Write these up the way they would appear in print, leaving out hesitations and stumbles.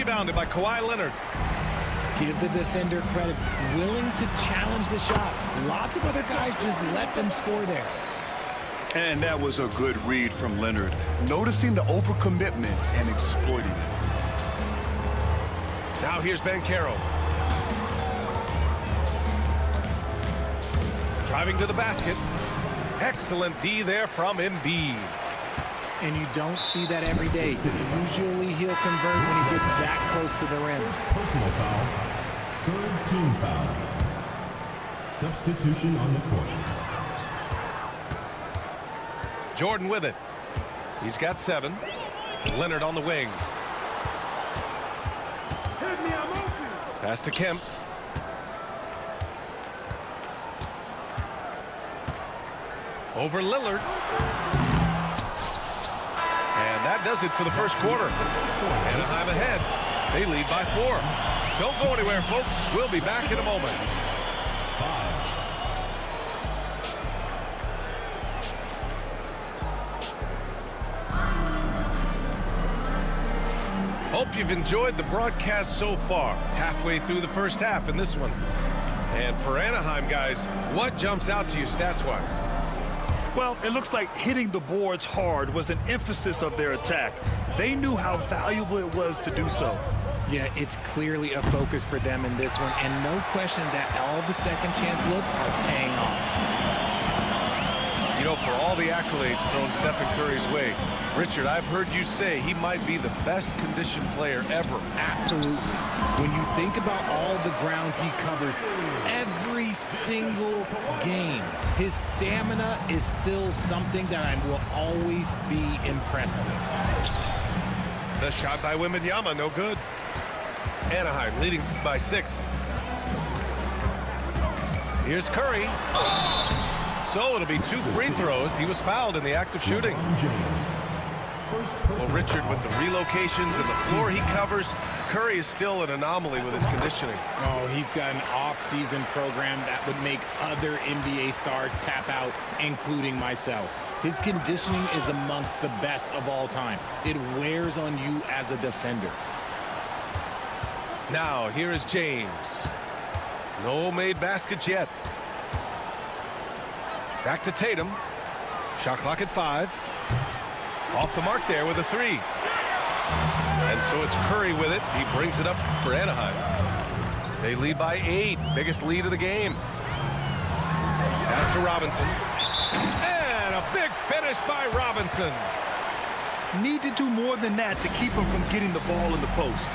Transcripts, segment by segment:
Rebounded by Kawhi Leonard. Give the defender credit. Willing to challenge the shot. Lots of other guys just let them score there. And that was a good read from Leonard. Noticing the overcommitment and exploiting it. Now here's Banchero. Driving to the basket. Excellent D there from Embiid. And you don't see that every day. Usually he'll convert when he gets that close to the rim. Personal foul. Third team foul. Substitution on the court. Jordan with it. He's got 7. Leonard on the wing. Pass to Kemp. Over Lillard. And that does it for the first quarter. Anaheim ahead. They lead by 4. Don't go anywhere, folks. We'll be back in a moment. Hope you've enjoyed the broadcast so far. Halfway through the first half in this one. And for Anaheim, guys, what jumps out to you stats-wise? Well, it looks like hitting the boards hard was an emphasis of their attack. They knew how valuable it was to do so. Yeah, it's clearly a focus for them in this one, and no question that all the second chance looks are paying off. You know, for all the accolades thrown Stephen Curry's way, Richard, I've heard you say he might be the best conditioned player ever. Absolutely. When you think about all the ground he covers every single game, his stamina is still something that I will always be impressed with. The shot by Wembanyama, no good. Anaheim leading by 6. Here's Curry. So it'll be 2 free throws. He was fouled in the act of shooting. Well, Richard, with the relocations and the floor he covers, Curry is still an anomaly with his conditioning. Oh, he's got an off-season program that would make other NBA stars tap out, including myself. His conditioning is amongst the best of all time. It wears on you as a defender. Now, here is James. No made baskets yet. Back to Tatum. Shot clock at 5. Off the mark there with a 3. And so it's Curry with it. He brings it up for Anaheim. They lead by 8. Biggest lead of the game. Pass to Robinson. And a big finish by Robinson. Need to do more than that to keep him from getting the ball in the post.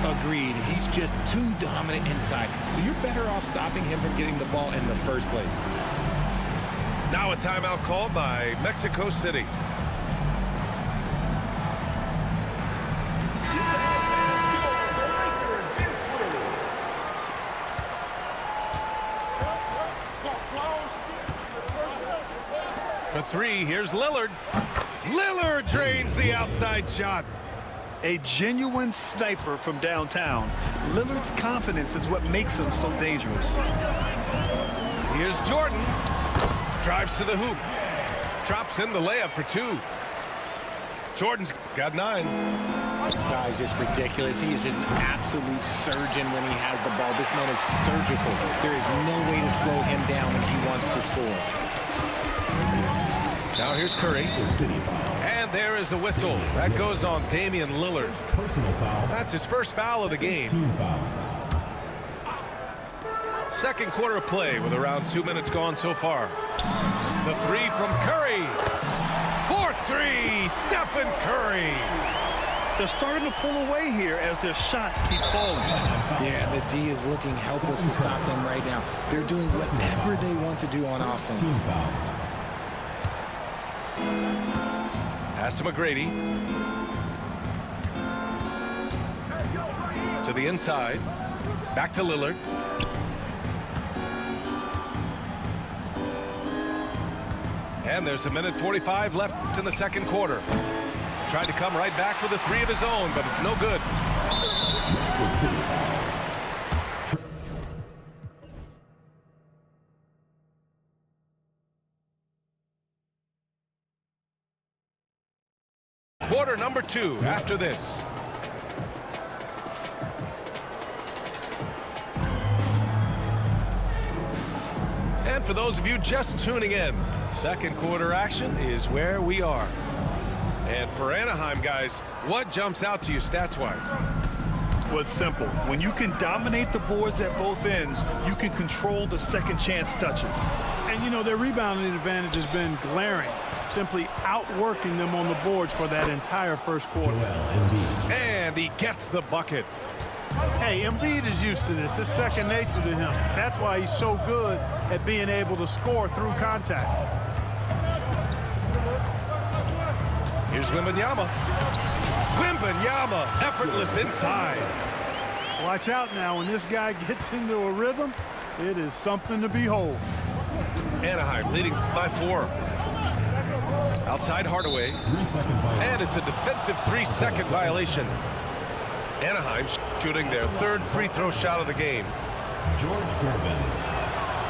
Agreed. He's just too dominant inside. So you're better off stopping him from getting the ball in the first place. Now a timeout called by Mexico City. For 3, here's Lillard. Lillard drains the outside shot. A genuine sniper from downtown. Lillard's confidence is what makes him so dangerous. Here's Jordan. Drives to the hoop. Drops in the layup for 2. Jordan's got 9. Guy's just ridiculous. He is just an absolute surgeon when he has the ball. This man is surgical. There is no way to slow him down when he wants to score. Now here's Curry. And there is the whistle. That goes on Damian Lillard. That's his first foul of the game. Second quarter of play with around 2 minutes gone so far. The 3 from Curry. 4-3, Stephen Curry. They're starting to pull away here as their shots keep falling. Yeah, the D is looking helpless to stop them right now. They're doing whatever they want to do on offense. Pass to McGrady. To the inside. Back to Lillard. And there's a minute 45 left in the second quarter. Tried to come right back with a 3 of his own, but it's no good. Quarter number 2 after this. And for those of you just tuning in, second quarter action is where we are. And for Anaheim, guys, what jumps out to you stats-wise? Well, it's simple. When you can dominate the boards at both ends, you can control the second chance touches. And, you know, their rebounding advantage has been glaring, simply outworking them on the boards for that entire first quarter. And he gets the bucket. Hey, Embiid is used to this. It's second nature to him. That's why he's so good at being able to score through contact. Here's Wembanyama. Wembanyama, effortless inside. Watch out now. When this guy gets into a rhythm, it is something to behold. Anaheim leading by 4. Outside Hardaway. And it's a defensive 3-second violation. Anaheim shooting their third free throw shot of the game. George Gervin.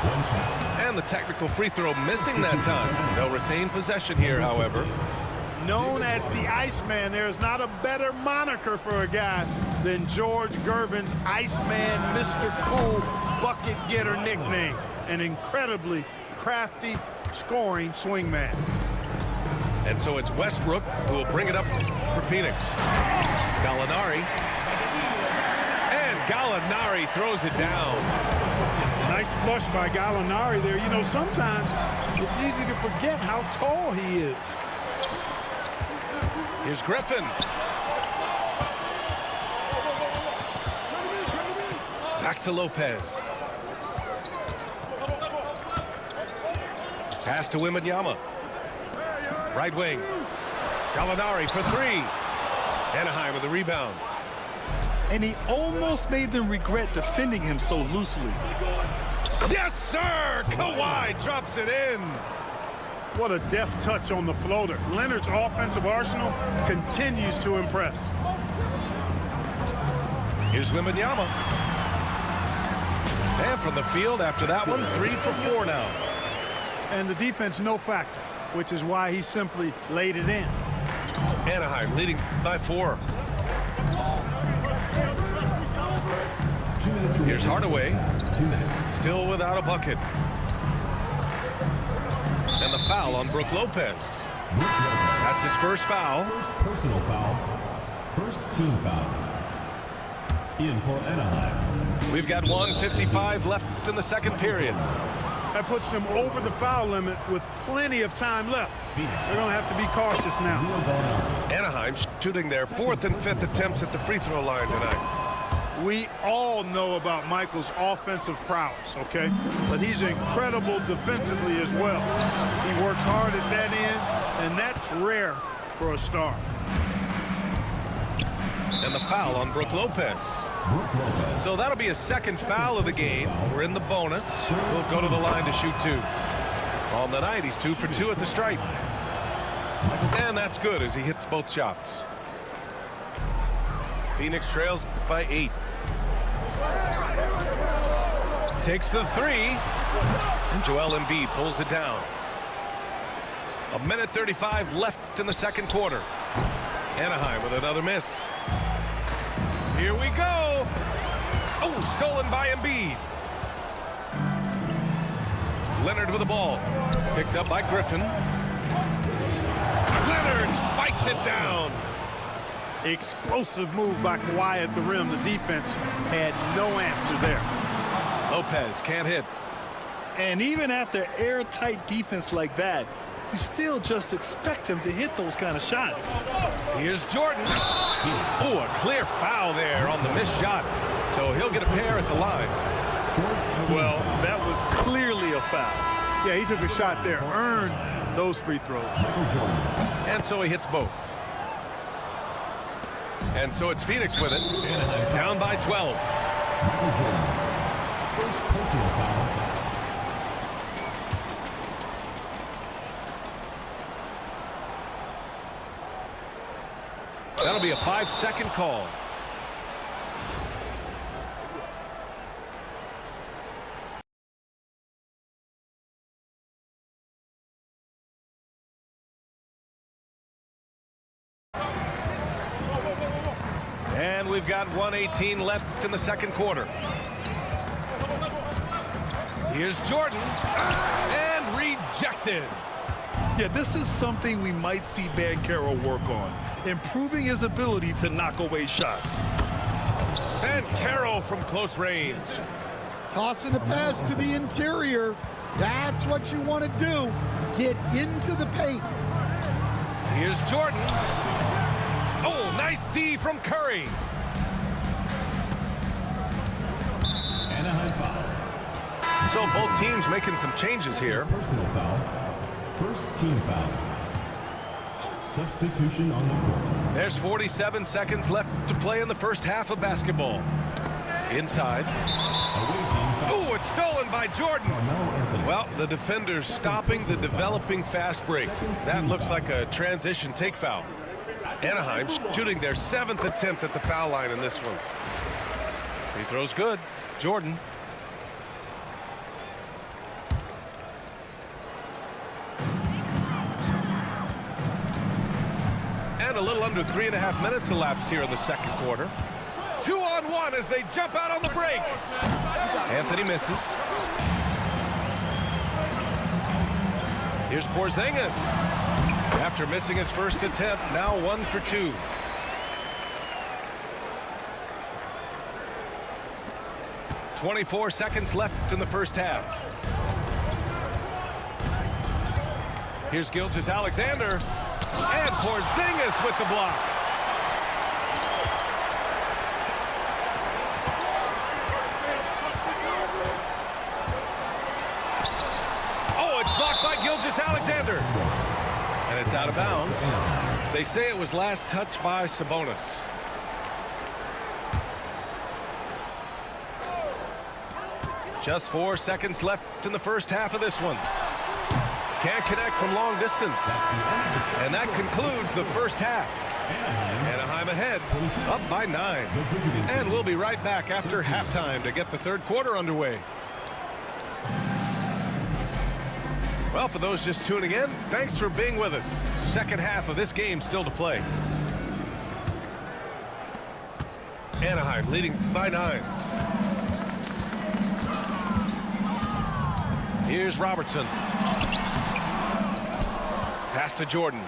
1 shot. And the technical free throw missing that time. They'll retain possession here, however. Known as the Iceman, there is not a better moniker for a guy than George Gervin's Iceman, Mr. Cool bucket getter nickname. An incredibly crafty scoring swingman. And so it's Westbrook who will bring it up for Phoenix. Gallinari. And Gallinari throws it down. Nice flush by Gallinari there. You know, sometimes it's easy to forget how tall he is. Here's Griffin. Back to Lopez. Pass to Wembanyama. Right wing. Gallinari for 3. Anaheim with the rebound. And he almost made them regret defending him so loosely. Yes, sir! Kawhi drops it in. What a deft touch on the floater. Leonard's offensive arsenal continues to impress. Here's Wembanyama. And from the field after that one, 3 for 4 now. And the defense no factor, which is why he simply laid it in. Anaheim leading by 4. Here's Hardaway. 2 minutes. Still without a bucket. And the foul on Brook Lopez. That's his first foul. First personal foul. First team foul. In for Anaheim. We've got 1:55 left in the second period. That puts them over the foul limit with plenty of time left. They're going to have to be cautious now. Anaheim shooting their 4th and 5th attempts at the free throw line tonight. We all know about Michael's offensive prowess, okay? But he's incredible defensively as well. He works hard at that end, and that's rare for a star. And the foul on Brook Lopez. So that'll be a second foul of the game. We're in the bonus. We'll go to the line to shoot 2. On the night, he's 2 for 2 at the stripe. And that's good as he hits both shots. Phoenix trails by 8. Takes the 3. And Joel Embiid pulls it down. 1:35 left in the second quarter. Anaheim with another miss. Here we go. Oh, stolen by Embiid. Leonard with the ball. Picked up by Griffin. Leonard spikes it down. Explosive move by Kawhi at the rim. The defense had no answer there. Lopez can't hit. And even after airtight defense like that, you still just expect him to hit those kind of shots. Here's Jordan. Oh, a clear foul there on the missed shot. So he'll get a pair at the line. Well, that was clearly a foul. Yeah, he took a shot there. Earned those free throws. And so he hits both. And so it's Phoenix with it. Down by 12. First personal foul. That'll be a 5-second call. And we've got 1:18 left in the second quarter. Here's Jordan. And rejected. Yeah, this is something we might see Banchero work on, improving his ability to knock away shots. Banchero from close range. Tossing the pass to the interior. That's what you want to do. Get into the paint. Here's Jordan. Oh, nice D from Curry. Anaheim foul. So both teams making some changes here. Personal foul. First team foul. Substitution on the court. There's 47 seconds left to play in the first half of basketball. Inside. Away team foul. Oh, it's stolen by Jordan. Well, the defender's stopping the developing fast break. That looks like a transition take foul. Anaheim shooting their 7th attempt at the foul line in this one. Free throw's good. Jordan. And a little under 3.5 minutes elapsed here in the second quarter. 2-on-1 as they jump out on the break. Anthony misses. Here's Porzingis. After missing his first attempt, now 1 for 2. "24 seconds left in the first half. Here's Gilgeous-Alexander. And Porzingis with the block. Oh, it's blocked by Gilgeous-Alexander. And it's out of bounds. They say it was last touched by Sabonis. Just 4 seconds left in the first half of this one. Can't connect from long distance. And that concludes the first half. Anaheim ahead, up by 9. And we'll be right back after halftime to get the third quarter underway. Well, for those just tuning in, thanks for being with us. Second half of this game still to play. Anaheim leading by 9. Here's Robertson. Pass to Jordan.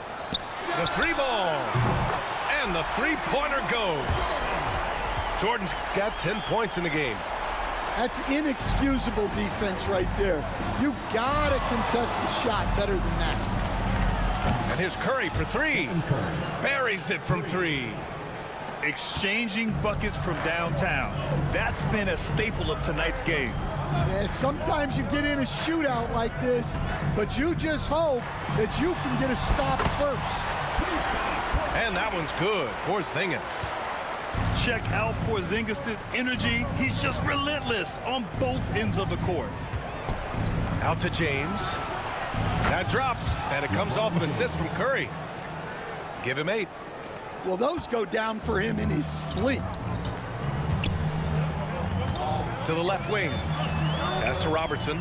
The 3-ball. And the 3-pointer goes. Jordan's got 10 points in the game. That's inexcusable defense right there. You gotta contest the shot better than that. And here's Curry for 3. Buries it from 3. Exchanging buckets from downtown. That's been a staple of tonight's game. Yeah, sometimes you get in a shootout like this, but you just hope that you can get a stop first. And that one's good. Porzingis. Check out Porzingis' energy. He's just relentless on both ends of the court. Out to James. That drops, and it comes off an assist from Curry. Give him 8. Well, those go down for him in his sleep. To the left wing. Pass to Robertson.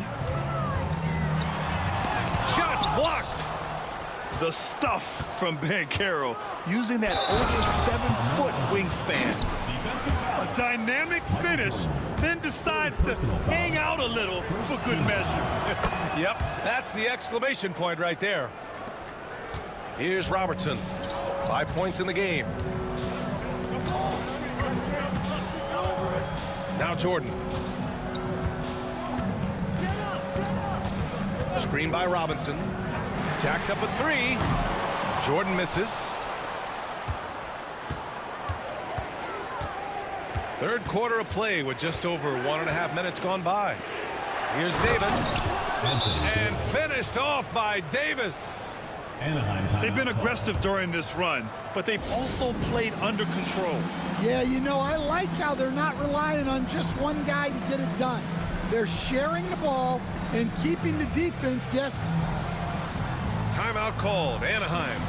Shots blocked. The stuff from Banchero, using that over 7-foot wingspan. A dynamic finish, then decides to hang out a little for good measure. Yep, that's the exclamation point right there. Here's Robertson. 5 points in the game. Now Jordan. Screen by Robinson. Jacks up a 3. Jordan misses. Third quarter of play with just over 1.5 minutes gone by. Here's Davis. And finished off by Davis. Anaheim. They've been aggressive during this run, but they've also played under control. Yeah, you know, I like how they're not relying on just one guy to get it done. They're sharing the ball and keeping the defense guessing. Timeout called. Anaheim.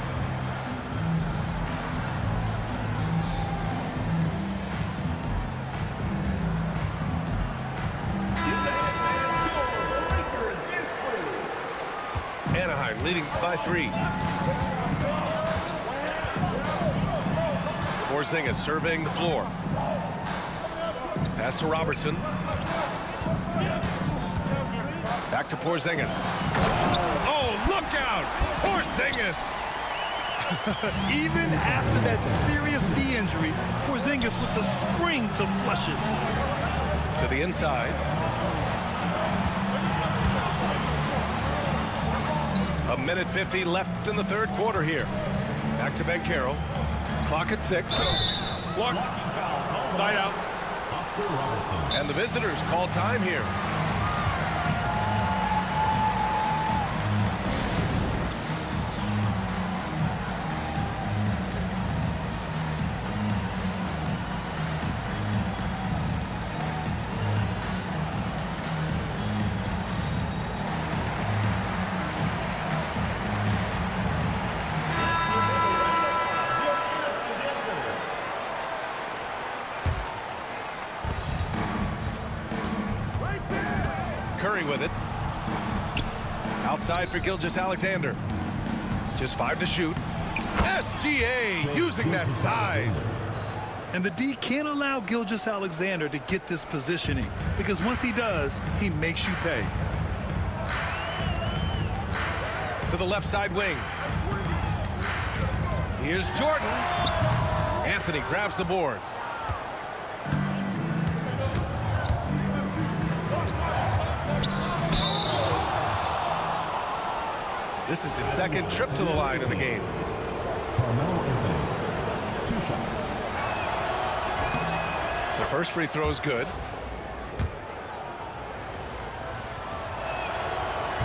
Anaheim leading by 3. Porzingis surveying the floor. Pass to Robertson. Back to Porzingis. Oh, look out! Porzingis! Even after that serious knee injury, Porzingis with the spring to flush it. To the inside. A minute 50 left in the third quarter here. Back to Ben Carroll. Clock at 6. Block. Side out. And the visitors call time here. Curry with it. Outside for Gilgeous-Alexander. Just 5 to shoot. SGA using that size. And the D can't allow Gilgeous-Alexander to get this positioning, because once he does, he makes you pay. To the left side wing. Here's Jordan. Anthony grabs the board. This is his second trip to the line of the game. Carmelo Anthony, 2 shots. The first free throw is good.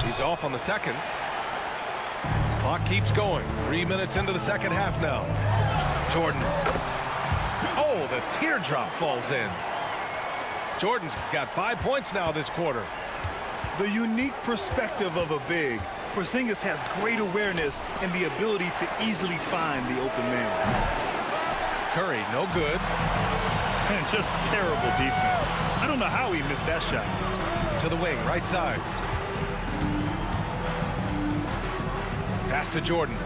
He's off on the second. Clock keeps going. 3 minutes into the second half now. Jordan. Oh, the teardrop falls in. Jordan's got 5 points now this quarter. The unique perspective of a big. Porzingis has great awareness and the ability to easily find the open man. Curry, no good. And just terrible defense. I don't know how he missed that shot. To the wing, right side. Pass to Jordan.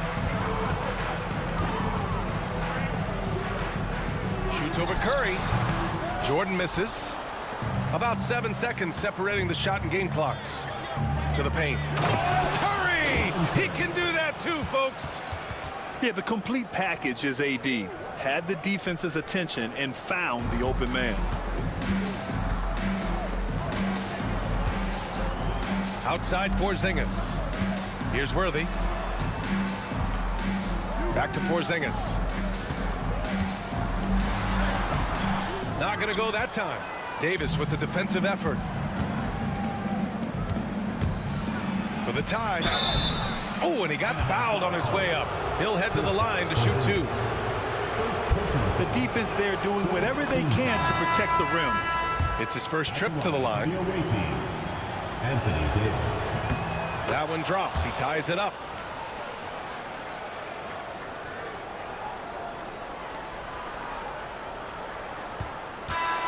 Shoots over Curry. Jordan misses. About 7 seconds separating the shot and game clocks. To the paint. Curry! He can do that too, folks. Yeah, the complete package is AD. Had the defense's attention and found the open man. Outside Porzingis. Here's Worthy. Back to Porzingis. Not going to go that time. Davis with the defensive effort. For the tie. Oh, and he got fouled on his way up. He'll head to the line to shoot 2. The defense there doing whatever they can to protect the rim. It's his first trip to the line. The away team, Anthony Davis. That one drops. He ties it up.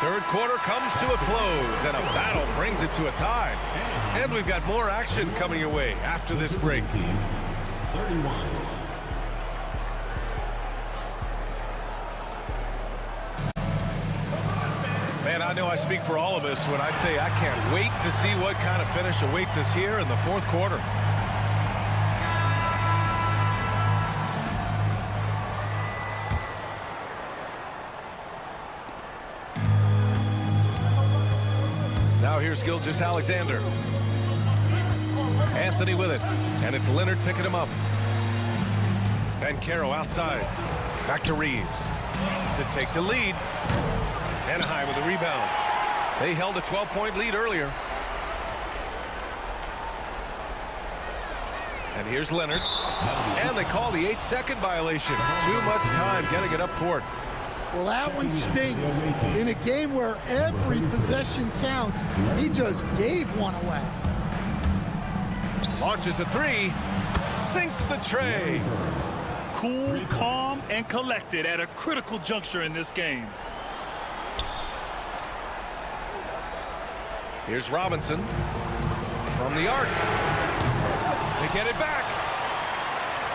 Third quarter comes to a close, and a battle brings it to a tie. And we've got more action coming your way after this break. Team 31. Man, I know I speak for all of us when I say I can't wait to see what kind of finish awaits us here in the fourth quarter. Now here's Gilgeous-Alexander. Anthony with it, and it's Leonard picking him up. Ben Carroll outside. Back to Reeves to take the lead. Anaheim with the rebound. They held a 12-point lead earlier. And here's Leonard. And they call the 8-second violation. Too much time getting it up court. Well, that one stings. In a game where every possession counts, he just gave one away. Launches a 3. Sinks the tray. Cool, calm, and collected at a critical juncture in this game. Here's Robinson from the arc. They get it back.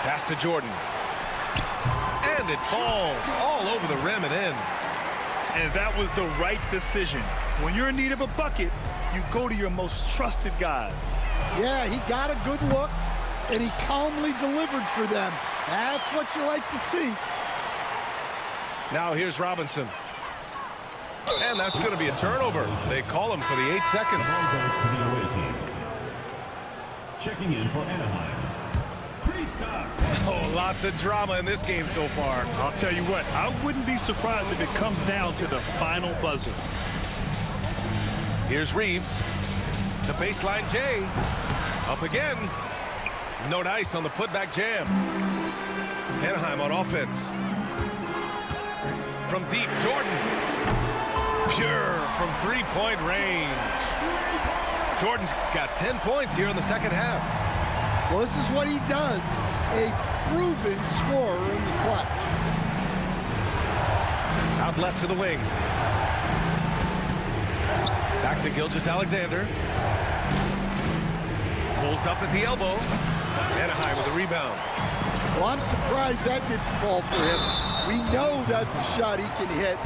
Pass to Jordan. And it falls all over the rim and in. And that was the right decision. When you're in need of a bucket, you go to your most trusted guys. Yeah, he got a good look, and he calmly delivered for them. That's what you like to see. Now here's Robinson. And that's going to be a turnover. They call him for the 8 seconds. Ball goes to the away team. Checking in for Anaheim. Oh, lots of drama in this game so far. I'll tell you what, I wouldn't be surprised if it comes down to the final buzzer. Here's Reeves. The baseline J. Up again. No dice on the putback jam. Anaheim on offense. From deep, Jordan. Pure from three-point range. Jordan's got 10 points here in the second half. Well, this is what he does. A proven scorer in the clutch. Out left to the wing. Back to Gilgeous-Alexander. Pulls up at the elbow. Anaheim with a rebound. Well, I'm surprised that didn't fall for him. We know that's a shot he can hit,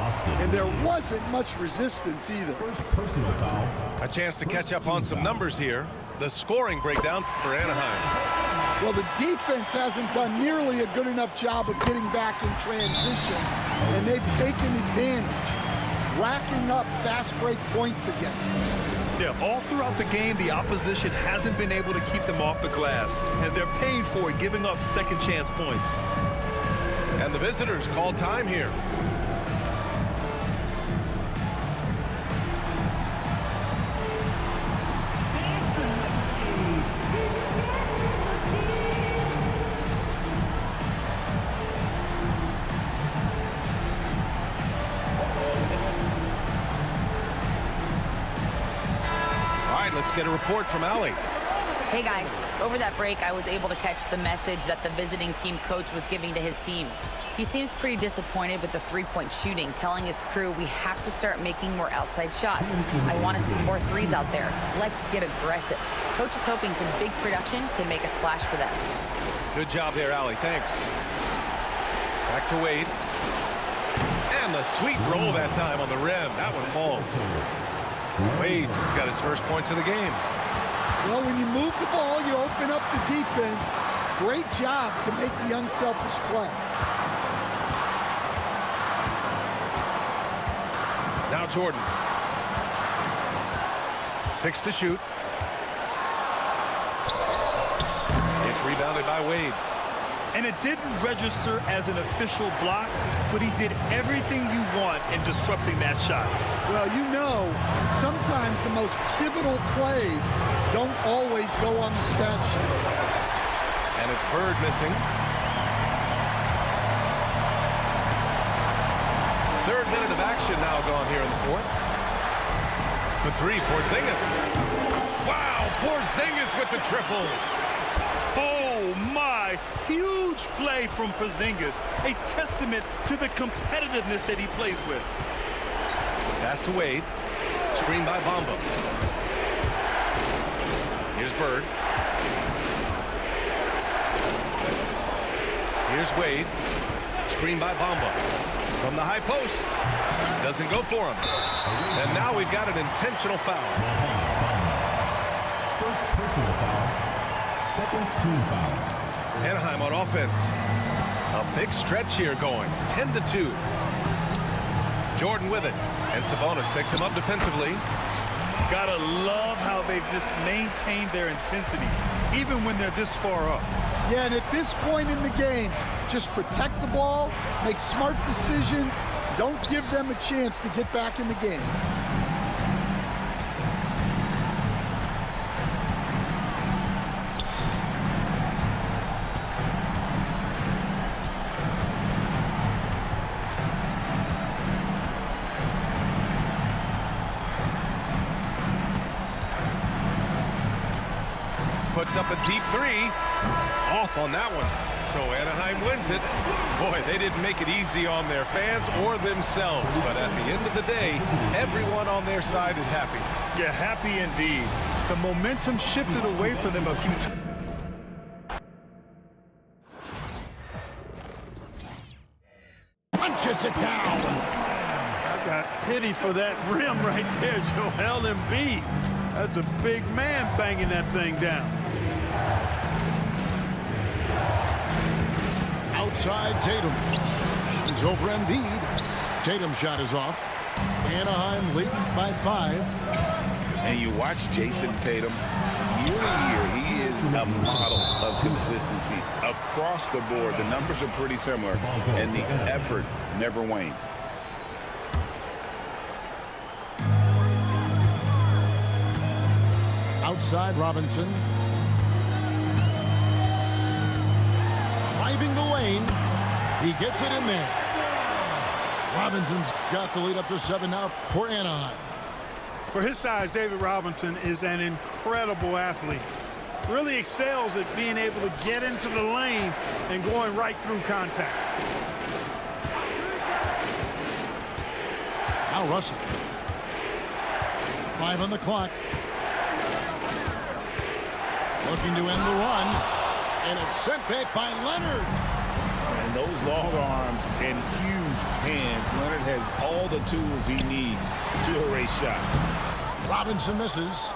and there wasn't much resistance either. First personal foul. A chance to catch up on some numbers here. The scoring breakdown for Anaheim. Well, the defense hasn't done nearly a good enough job of getting back in transition, and they've taken advantage, racking up fast break points against them. Yeah, all throughout the game, the opposition hasn't been able to keep them off the glass, and they're paying for it, giving up second chance points. And the visitors call time here. Let's get a report from Allie. Hey guys, over that break I was able to catch the message that the visiting team coach was giving to his team. He seems pretty disappointed with the three-point shooting, telling his crew we have to start making more outside shots. I want to see more threes out there. Let's get aggressive. Coach is hoping some big production can make a splash for them. Good job there, Allie. Thanks. Back to Wade. And the sweet roll that time on the rim. That one falls. Wade's got his first points of the game. Well, when you move the ball, you open up the defense. Great job to make the unselfish play. Now Jordan. 6 to shoot. It's rebounded by Wade. And it didn't register as an official block, but he did everything you want in disrupting that shot. Well, you know, sometimes the most pivotal plays don't always go on the stat sheet. And it's Bird missing. Third minute of action now gone here in the fourth. For three, Porzingis. Wow, Porzingis with the triples. Oh, my. Huge play from Porzingis. A testament to the competitiveness that he plays with. Pass to Wade. Screen by Bamba. Here's Bird. Here's Wade. Screen by Bamba. From the high post. Doesn't go for him. And now we've got an intentional foul. First personal foul. Second team foul. Anaheim on offense. A big stretch here going. 10-2. Jordan with it. And Sabonis picks him up defensively. Gotta love how they've just maintained their intensity, even when they're this far up. Yeah, and at this point in the game, just protect the ball, make smart decisions, don't give them a chance to get back in the game. Puts up a deep three. Off on that one. So Anaheim wins it. Boy, they didn't make it easy on their fans or themselves. But at the end of the day, everyone on their side is happy. Yeah, happy indeed. The momentum shifted away from them a few times. Punches it down. Got pity for that rim right there, Joel Embiid. That's a big man banging that thing down. Outside Tatum. Shoots over Embiid. Tatum's shot is off. Anaheim leading by 5. And you watch Jason Tatum year to year. He is a model of consistency across the board. The numbers are pretty similar, and the effort never wanes. Outside Robinson. Driving the lane. He gets it in there. Robinson's got the lead up to 7 now for Anaheim. For his size, David Robinson is an incredible athlete. Really excels at being able to get into the lane and going right through contact. Now Russell. 5 on the clock. Looking to end the run. And it's sent back by Leonard. And those long arms and huge hands. Leonard has all the tools he needs to erase shots. Robinson misses.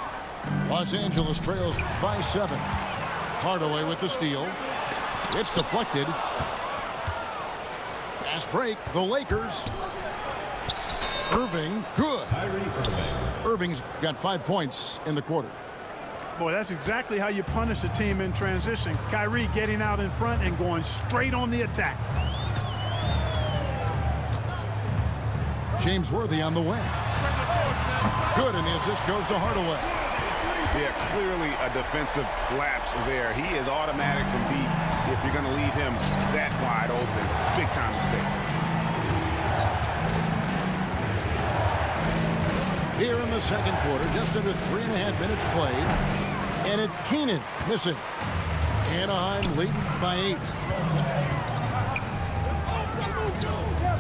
Los Angeles trails by 7. Hardaway with the steal. It's deflected. Fast break. The Lakers. Irving. Good. Irving's got 5 points in the quarter. Boy, that's exactly how you punish a team in transition. Kyrie getting out in front and going straight on the attack. James Worthy on the wing. Good, and the assist goes to Hardaway. Yeah, clearly a defensive lapse there. He is automatic from deep if you're going to leave him that wide open. Big time mistake. Here in the second quarter, just under 3.5 minutes played. And it's Keenan missing. Anaheim leading by 8.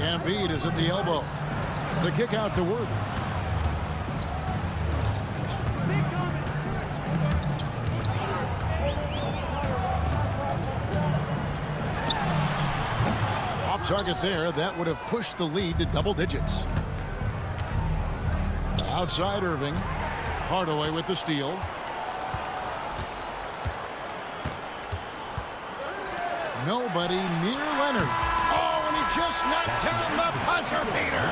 Embiid is at the elbow. The kick out to Worthy. Off target there. That would have pushed the lead to double digits. Outside Irving. Hardaway with the steal. Nobody near Leonard. Oh, and he just knocked down the buzzer beater.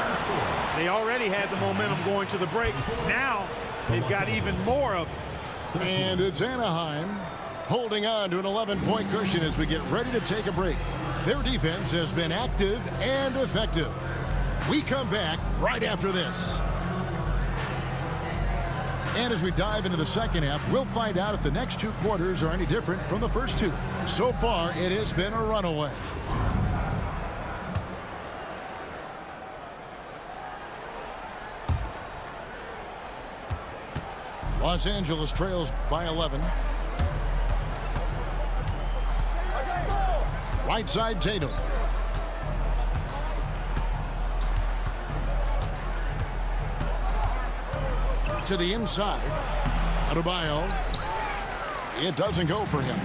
They already had the momentum going to the break. Now they've got even more of it. And it's Anaheim holding on to an 11-point cushion as we get ready to take a break. Their defense has been active and effective. We come back right after this. And as we dive into the second half, we'll find out if the next 2 quarters are any different from the first 2. So far, it has been a runaway. Los Angeles trails by 11. Right side Tatum. To the inside. Adebayo. It doesn't go for him.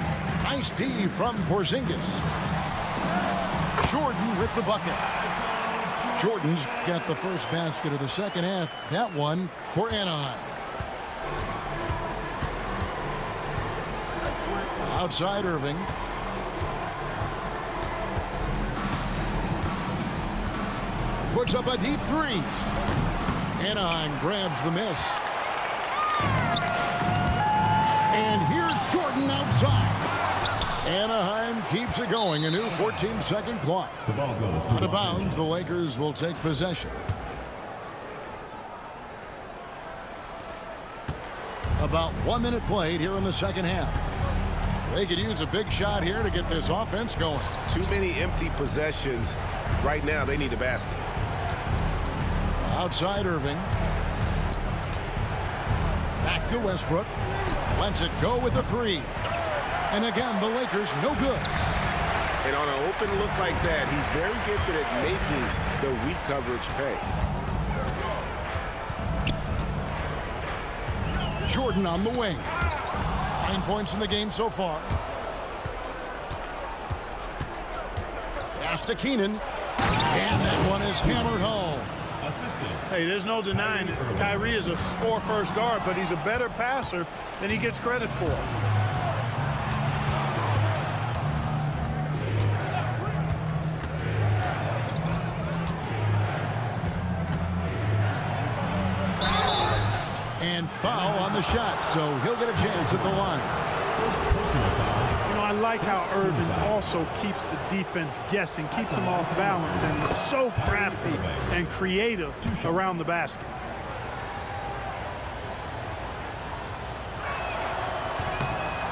Nice D from Porzingis. Jordan with the bucket. Jordan's got the first basket of the second half. That one for Anaheim. Outside Irving. Puts up a deep 3. Anaheim grabs the miss. And here's Jordan outside. Anaheim keeps it going. A new 14-second clock. The ball goes Out of bounds, the Lakers will take possession. About 1 minute played here in the second half. They could use a big shot here to get this offense going. Too many empty possessions. Right now, they need a basket. Outside Irving. Back to Westbrook. Lets it go with a 3. And again, the Lakers no good. And on an open look like that, he's very gifted at making the weak coverage pay. Jordan on the wing. 9 points in the game so far. Pass to Keenan. And that one is hammered home. Hey, there's no denying it. Kyrie is a score-first guard, but he's a better passer than he gets credit for. And foul on the shot, so he'll get a chance at the line. You know, I like how Irvin also keeps the defense guessing, keeps them off balance, and he's so crafty and creative around the basket.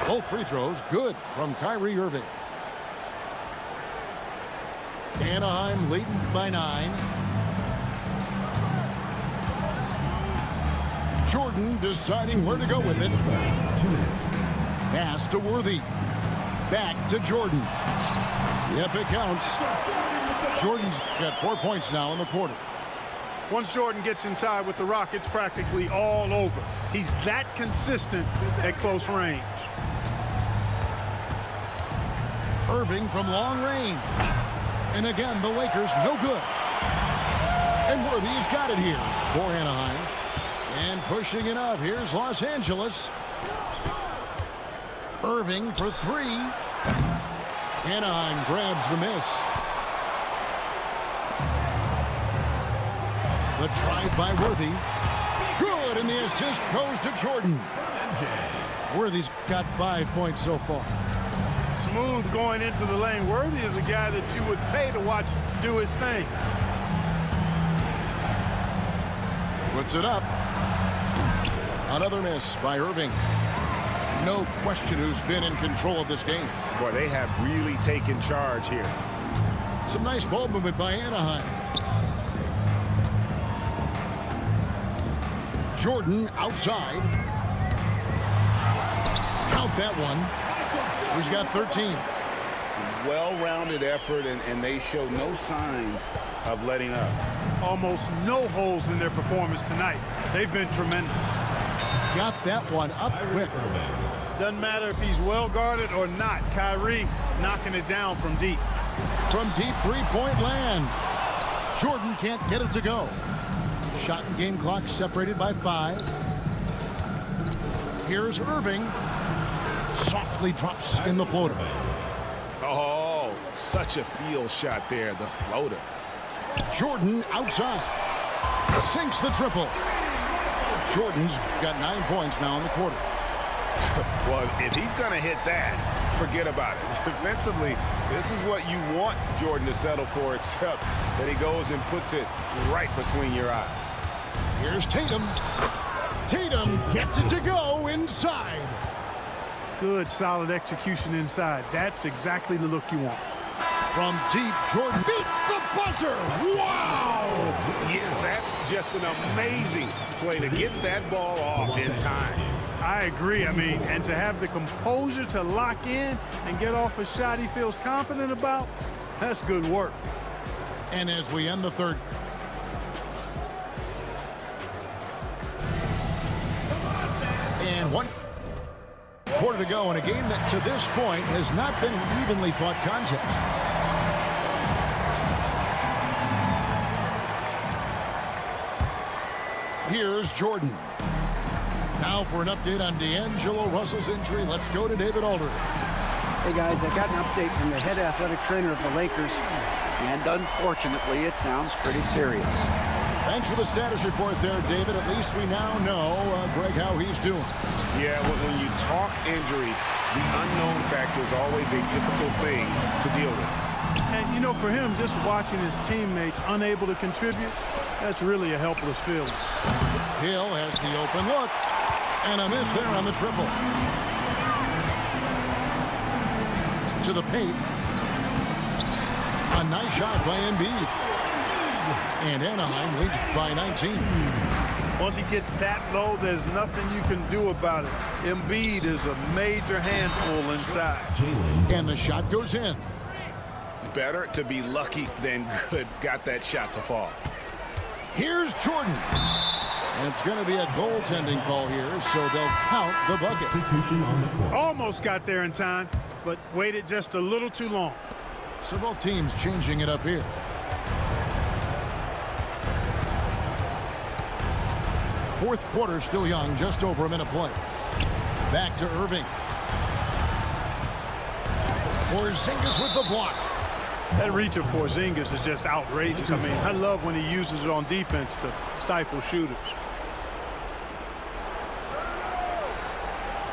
Both free throws good from Kyrie Irving. Anaheim leading by 9. Jordan deciding where to go with it. 2 minutes. Pass to Worthy. Back to Jordan. Yep, it counts. Jordan's got 4 points now in the quarter. Once Jordan gets inside with the rock, it's practically all over. He's that consistent at close range. Irving from long range. And again, the Lakers no good. And Worthy's got it here for Anaheim. And pushing it up, here's Los Angeles. Irving for 3. Anaheim grabs the miss. The drive by Worthy. Good, and the assist goes to Jordan. Worthy's got 5 points so far. Smooth going into the lane. Worthy is a guy that you would pay to watch do his thing. Puts it up. Another miss by Irving. No question who's been in control of this game. Boy, they have really taken charge here. Some nice ball movement by Anaheim. Jordan outside. Count that one. He's got 13. Well-rounded effort, and they show no signs of letting up. Almost no holes in their performance tonight. They've been tremendous. Got that one up quick. Doesn't matter if he's well guarded or not. Kyrie knocking it down from deep. From deep three-point land. Jordan can't get it to go. Shot and game clock separated by 5. Here's Irving. Softly drops in the floater. Oh, such a field shot there, the floater. Jordan outside. Sinks the triple. Jordan's got 9 points now in the quarter. Well, if he's going to hit that, forget about it. Defensively, this is what you want Jordan to settle for, except that he goes and puts it right between your eyes. Here's Tatum. Tatum gets it to go inside. Good, solid execution inside. That's exactly the look you want. From deep, Jordan beats the buzzer. Wow! Yeah, that's just an amazing play to get that ball off in time. I agree. I mean, and to have the composure to lock in and get off a shot he feels confident about, that's good work. And as we end the third. And 1 quarter to go in a game that to this point has not been an evenly fought contest. Here's Jordan. Now for an update on D'Angelo Russell's injury, let's go to David Aldridge. Hey guys, I got an update from the head athletic trainer of the Lakers, and unfortunately it sounds pretty serious. Thanks for the status report there, David. At least we now know, Greg, how he's doing. Yeah, when you talk injury, the unknown factor is always a difficult thing to deal with. And, you know, for him, just watching his teammates unable to contribute, that's really a helpless feeling. Hill has the open look, and a miss there on the triple. To the paint. A nice shot by Embiid. And Anaheim leads by 19. Once he gets that low, there's nothing you can do about it. Embiid is a major handful inside. And the shot goes in. Better to be lucky than good. Got that shot to fall. Here's Jordan. And it's going to be a goaltending call here, so they'll count the bucket. Almost got there in time, but waited just a little too long. So both teams changing it up here. fourth quarter still young, just over a minute play. Back to Irving. Porzingis with the block. That reach of Porzingis is just outrageous. I mean, I love when he uses it on defense to stifle shooters.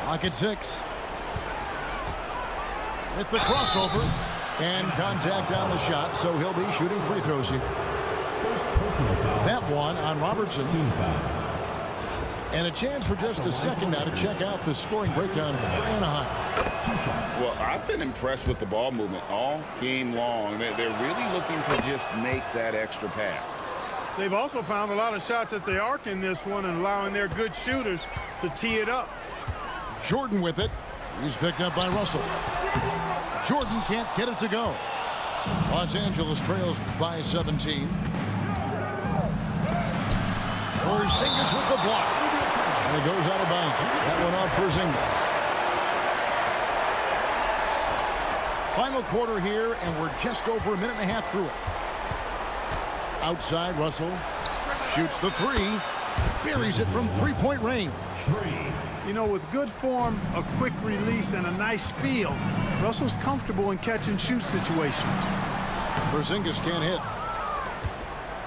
Clock at 6. With the crossover and contact on the shot, so he'll be shooting free throws here. That one on Robertson. And a chance for just a second now to check out the scoring breakdown for Anaheim. Well, I've been impressed with the ball movement all game long. They're really looking to just make that extra pass. They've also found a lot of shots at the arc in this one and allowing their good shooters to tee it up. Jordan with it. He's picked up by Russell. Jordan can't get it to go. Los Angeles trails by 17. Porzingis with the block. And it goes out of bounds. That one off Porzingis. Final quarter here, and we're just over a minute and a half through it. Outside, Russell shoots the three. Buries it from three-point range. You know, with good form, a quick release, and a nice feel, Russell's comfortable in catch-and-shoot situations. Porzingis can't hit.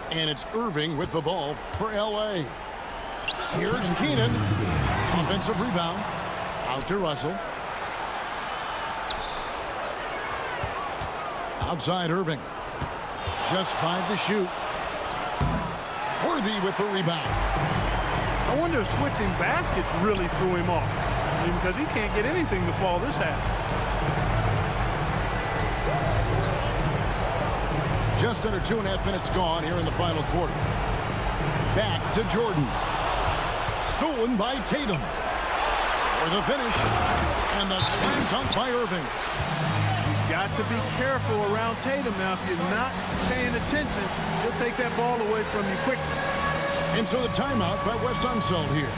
And it's Irving with the ball for L.A. Here's Keenan. Offensive rebound. Out to Russell. Outside Irving. Just 5 to shoot. Worthy with the rebound. I wonder if switching baskets really threw him off. I mean, because he can't get anything to fall this half. Just under 2.5 minutes gone here in the final quarter. Back to Jordan. Stolen by Tatum. For the finish. And the slam dunk by Irving. You've got to be careful around Tatum now. If you're not paying attention, he'll take that ball away from you quickly. And so the timeout by Wes Unseld here.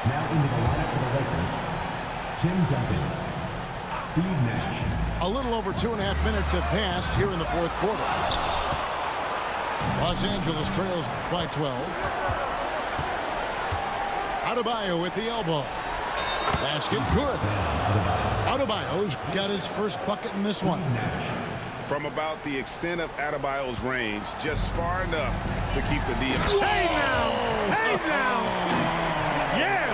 Now into the lineup for the Lakers, Tim Duncan, Steve Nash. A little over 2.5 minutes have passed here in the fourth quarter. Los Angeles trails by 12. Adebayo with the elbow. Basket good. Adebayo's got his first bucket in this one. From about the extent of Adebayo's range, just far enough to keep the D. Hey now! Hey now! Yeah!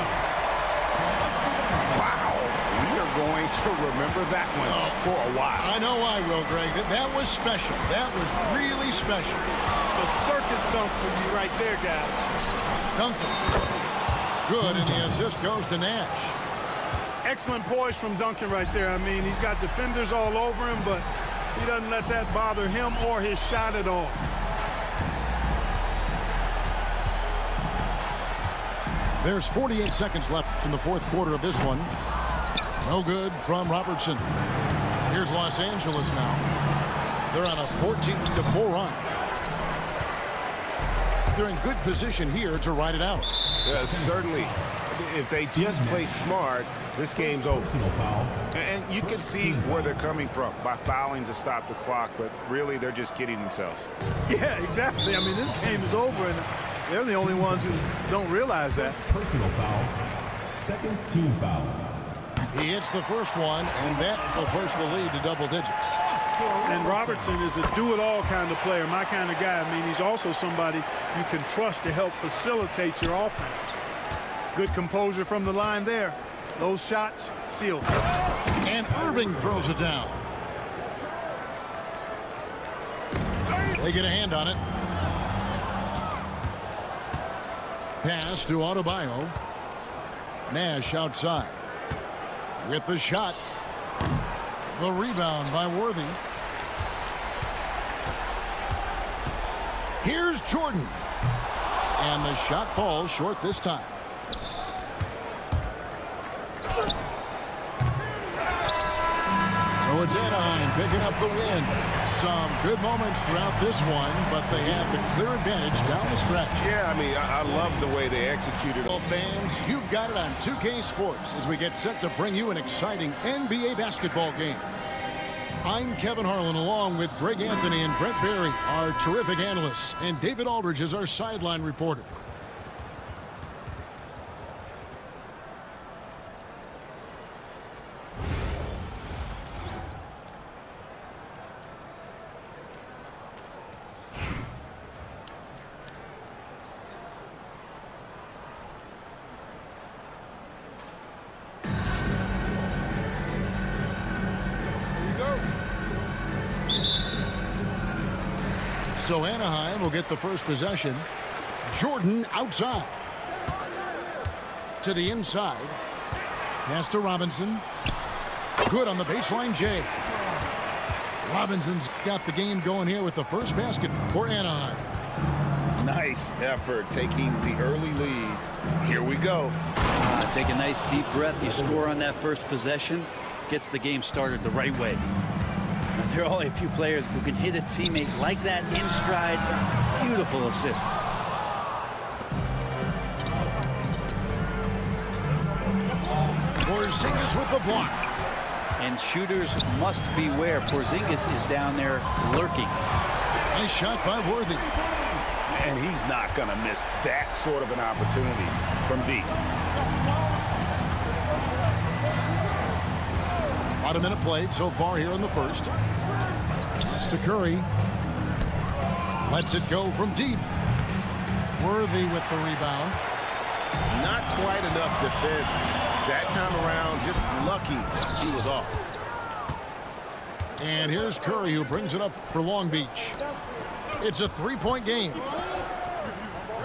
Wow! We are going to remember that one for a while. I know I will, Greg. That was special. That was really special. The circus dunk for you right there, guys. Duncan. Good, and the assist goes to Nash. Excellent poise from Duncan right there. I mean, he's got defenders all over him, but he doesn't let that bother him or his shot at all. There's 48 seconds left in the fourth quarter of this one. No good from Robertson. Here's Los Angeles now. They're on a 14-4 run. They're in good position here to ride it out. Yeah, certainly. If they just play smart, this game's over. And you can see where they're coming from by fouling to stop the clock, but really they're just kidding themselves. Yeah, exactly. I mean, this game is over, and they're the only ones who don't realize that. Personal foul. Second team foul. He hits the first one, and that will push the lead to double digits. And Robertson is a do-it-all kind of player, my kind of guy. I mean, he's also somebody you can trust to help facilitate your offense. Good composure from the line there. Those shots sealed. And Irving throws it down. They get a hand on it. Pass to Adebayo. Nash outside. With the shot. The rebound by Worthy. Here's Jordan. And the shot falls short this time. So So it's Anaheim picking up the win. Some good moments throughout this one, but they have the clear advantage down the stretch. Yeah, I mean, I love the way they executed. Well, fans, you've got it on 2K Sports as we get set to bring you an exciting NBA basketball game. I'm Kevin Harlan along with Greg Anthony and Brent Barry, our terrific analysts, and David Aldridge is our sideline reporter. So Anaheim will get the first possession. Jordan outside. To the inside. Pass to Robinson. Good on the baseline, Jay. Robinson's got the game going here with the first basket for Anaheim. Nice effort taking the early lead. Here we go. Take a nice deep breath. You score on that first possession. Gets the game started the right way. There are only a few players who can hit a teammate like that in stride. Beautiful assist. Porzingis with the block. And shooters must beware. Porzingis is down there lurking. Nice shot by Worthy. And he's not going to miss that sort of an opportunity from deep. About a minute played so far here in the first. Pass to Curry. Lets it go from deep. Worthy with the rebound. Not quite enough defense that time around. Just lucky he was off. And here's Curry who brings it up for Long Beach. It's a three-point game.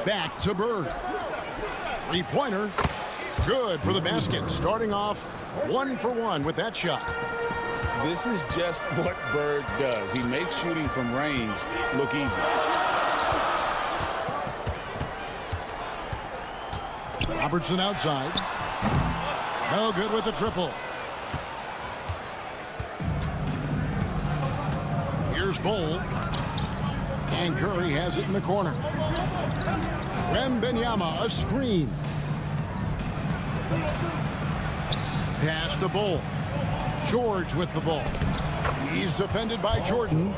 Back to Bird. Three-pointer. Good for the basket. Starting off 1 for 1 with that shot. This is just what Bird does. He makes shooting from range look easy. Robertson outside. No good with the triple. Here's Bol. And Curry has it in the corner. Wembanyama, a screen. Pass to Bol. George with the ball. He's defended by Jordan.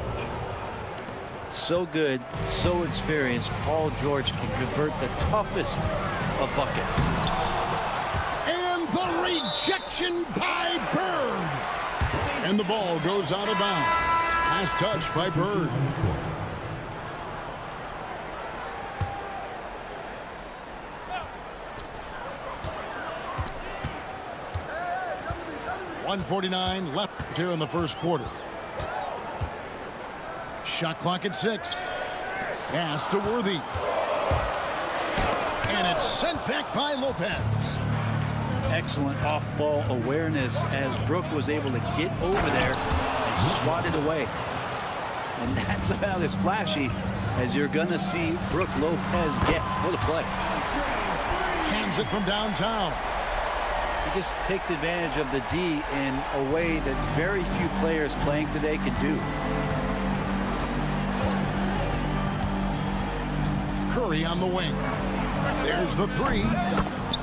So good, so experienced. Paul George can convert the toughest of buckets. And the rejection by Bird. And the ball goes out of bounds. Last touch by Bird. .149 left here in the first quarter. Shot clock at 6. Pass to Worthy. And it's sent back by Lopez. Excellent off-ball awareness as Brook was able to get over there and swat it away. And that's about as flashy as you're going to see Brook Lopez get. What a play. Cans it from downtown. He just takes advantage of the D in a way that very few players playing today can do. Curry on the wing. There's the three.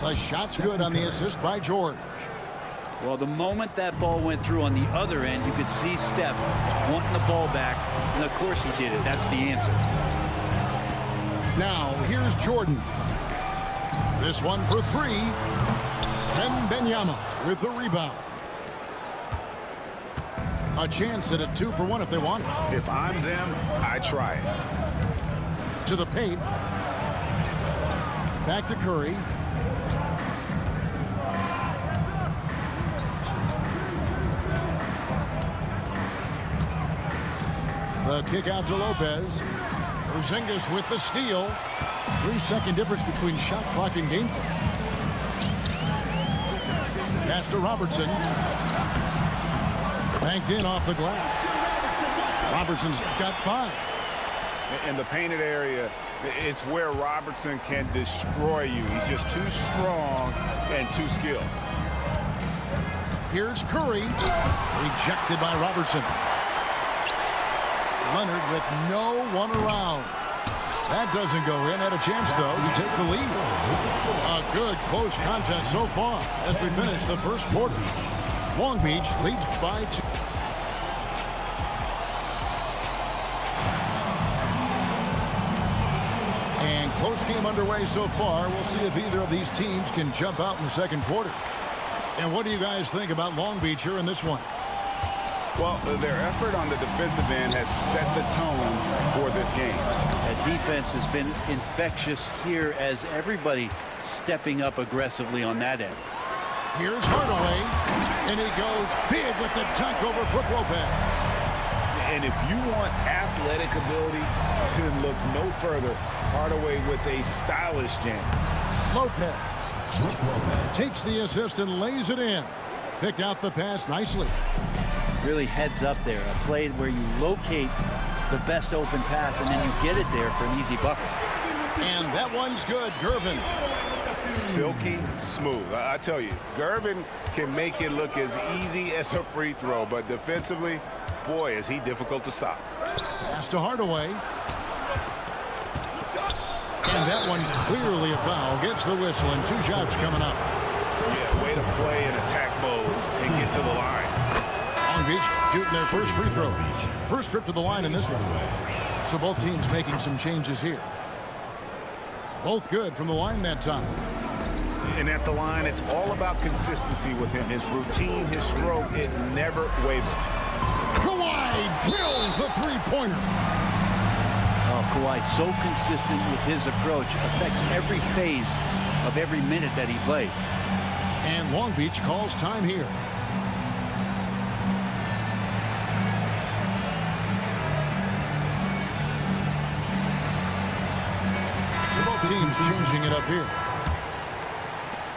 The shot's good on the assist by George. Well, the moment that ball went through on the other end, you could see Steph wanting the ball back. And of course he did it. That's the answer. Now, here's Jordan. This one for 3. Wembanyama with the rebound. A chance at a 2 for 1 if they want it. If I'm them, I try it. To the paint. Back to Curry. The kick out to Lopez. Porzingis with the steal. 3-second difference between shot clock and game clock. Pass to Robertson. Banked in off the glass. Robertson's got 5. In the painted area, it's where Robertson can destroy you. He's just too strong and too skilled. Here's Curry. Rejected by Robertson. Leonard with no one around. That doesn't go in. Had a chance, though, to take the lead. A good close contest so far as we finish the first quarter. Long Beach leads by 2. And close game underway so far. We'll see if either of these teams can jump out in the second quarter. And what do you guys think about Long Beach here in this one? Well, their effort on the defensive end has set the tone for this game. That defense has been infectious here as everybody stepping up aggressively on that end. Here's Hardaway, and he goes big with the dunk over Brook Lopez. And if you want athletic ability, then look no further. Hardaway with a stylish jam. Lopez takes the assist and lays it in. Picked out the pass nicely. Really heads up there. A play where you locate the best open pass and then you get it there for an easy bucket. And that one's good. Gervin. Silky smooth. I tell you, Gervin can make it look as easy as a free throw, but defensively, boy, is he difficult to stop. Pass to Hardaway. And that one clearly a foul. Gets the whistle and 2 shots coming up. Yeah, way to play in attack mode and get to the line. Long Beach shooting their first free throw. First trip to the line in this one. So both teams making some changes here. Both good from the line that time. And at the line, it's all about consistency with him. His routine, his stroke, it never wavers. Kawhi drills the three-pointer. Oh, Kawhi so consistent with his approach. Affects every phase of every minute that he plays. And Long Beach calls time here. Teams changing it up here.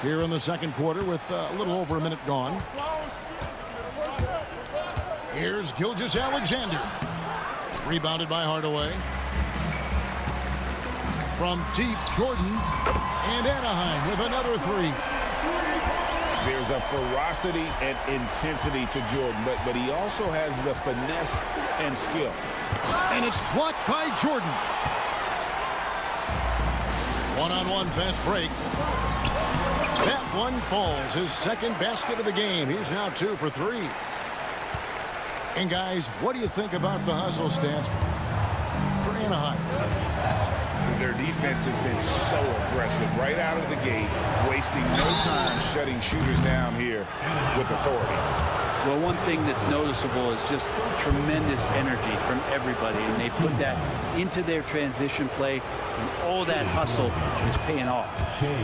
Here in the second quarter with a little over a minute gone. Here's Gilgeous-Alexander. Rebounded by Hardaway. From deep, Jordan. And Anaheim with another 3. There's a ferocity and intensity to Jordan, but he also has the finesse and skill. And it's blocked by Jordan. One-on-one fast break. That one falls. His second basket of the game. He's now 2 for 3. And guys, what do you think about the hustle stance for Anaheim? Their defense has been so aggressive right out of the gate, wasting no time shutting shooters down here with authority. Well, one thing that's noticeable is just tremendous energy from everybody, and they put that into their transition play, and all that hustle is paying off.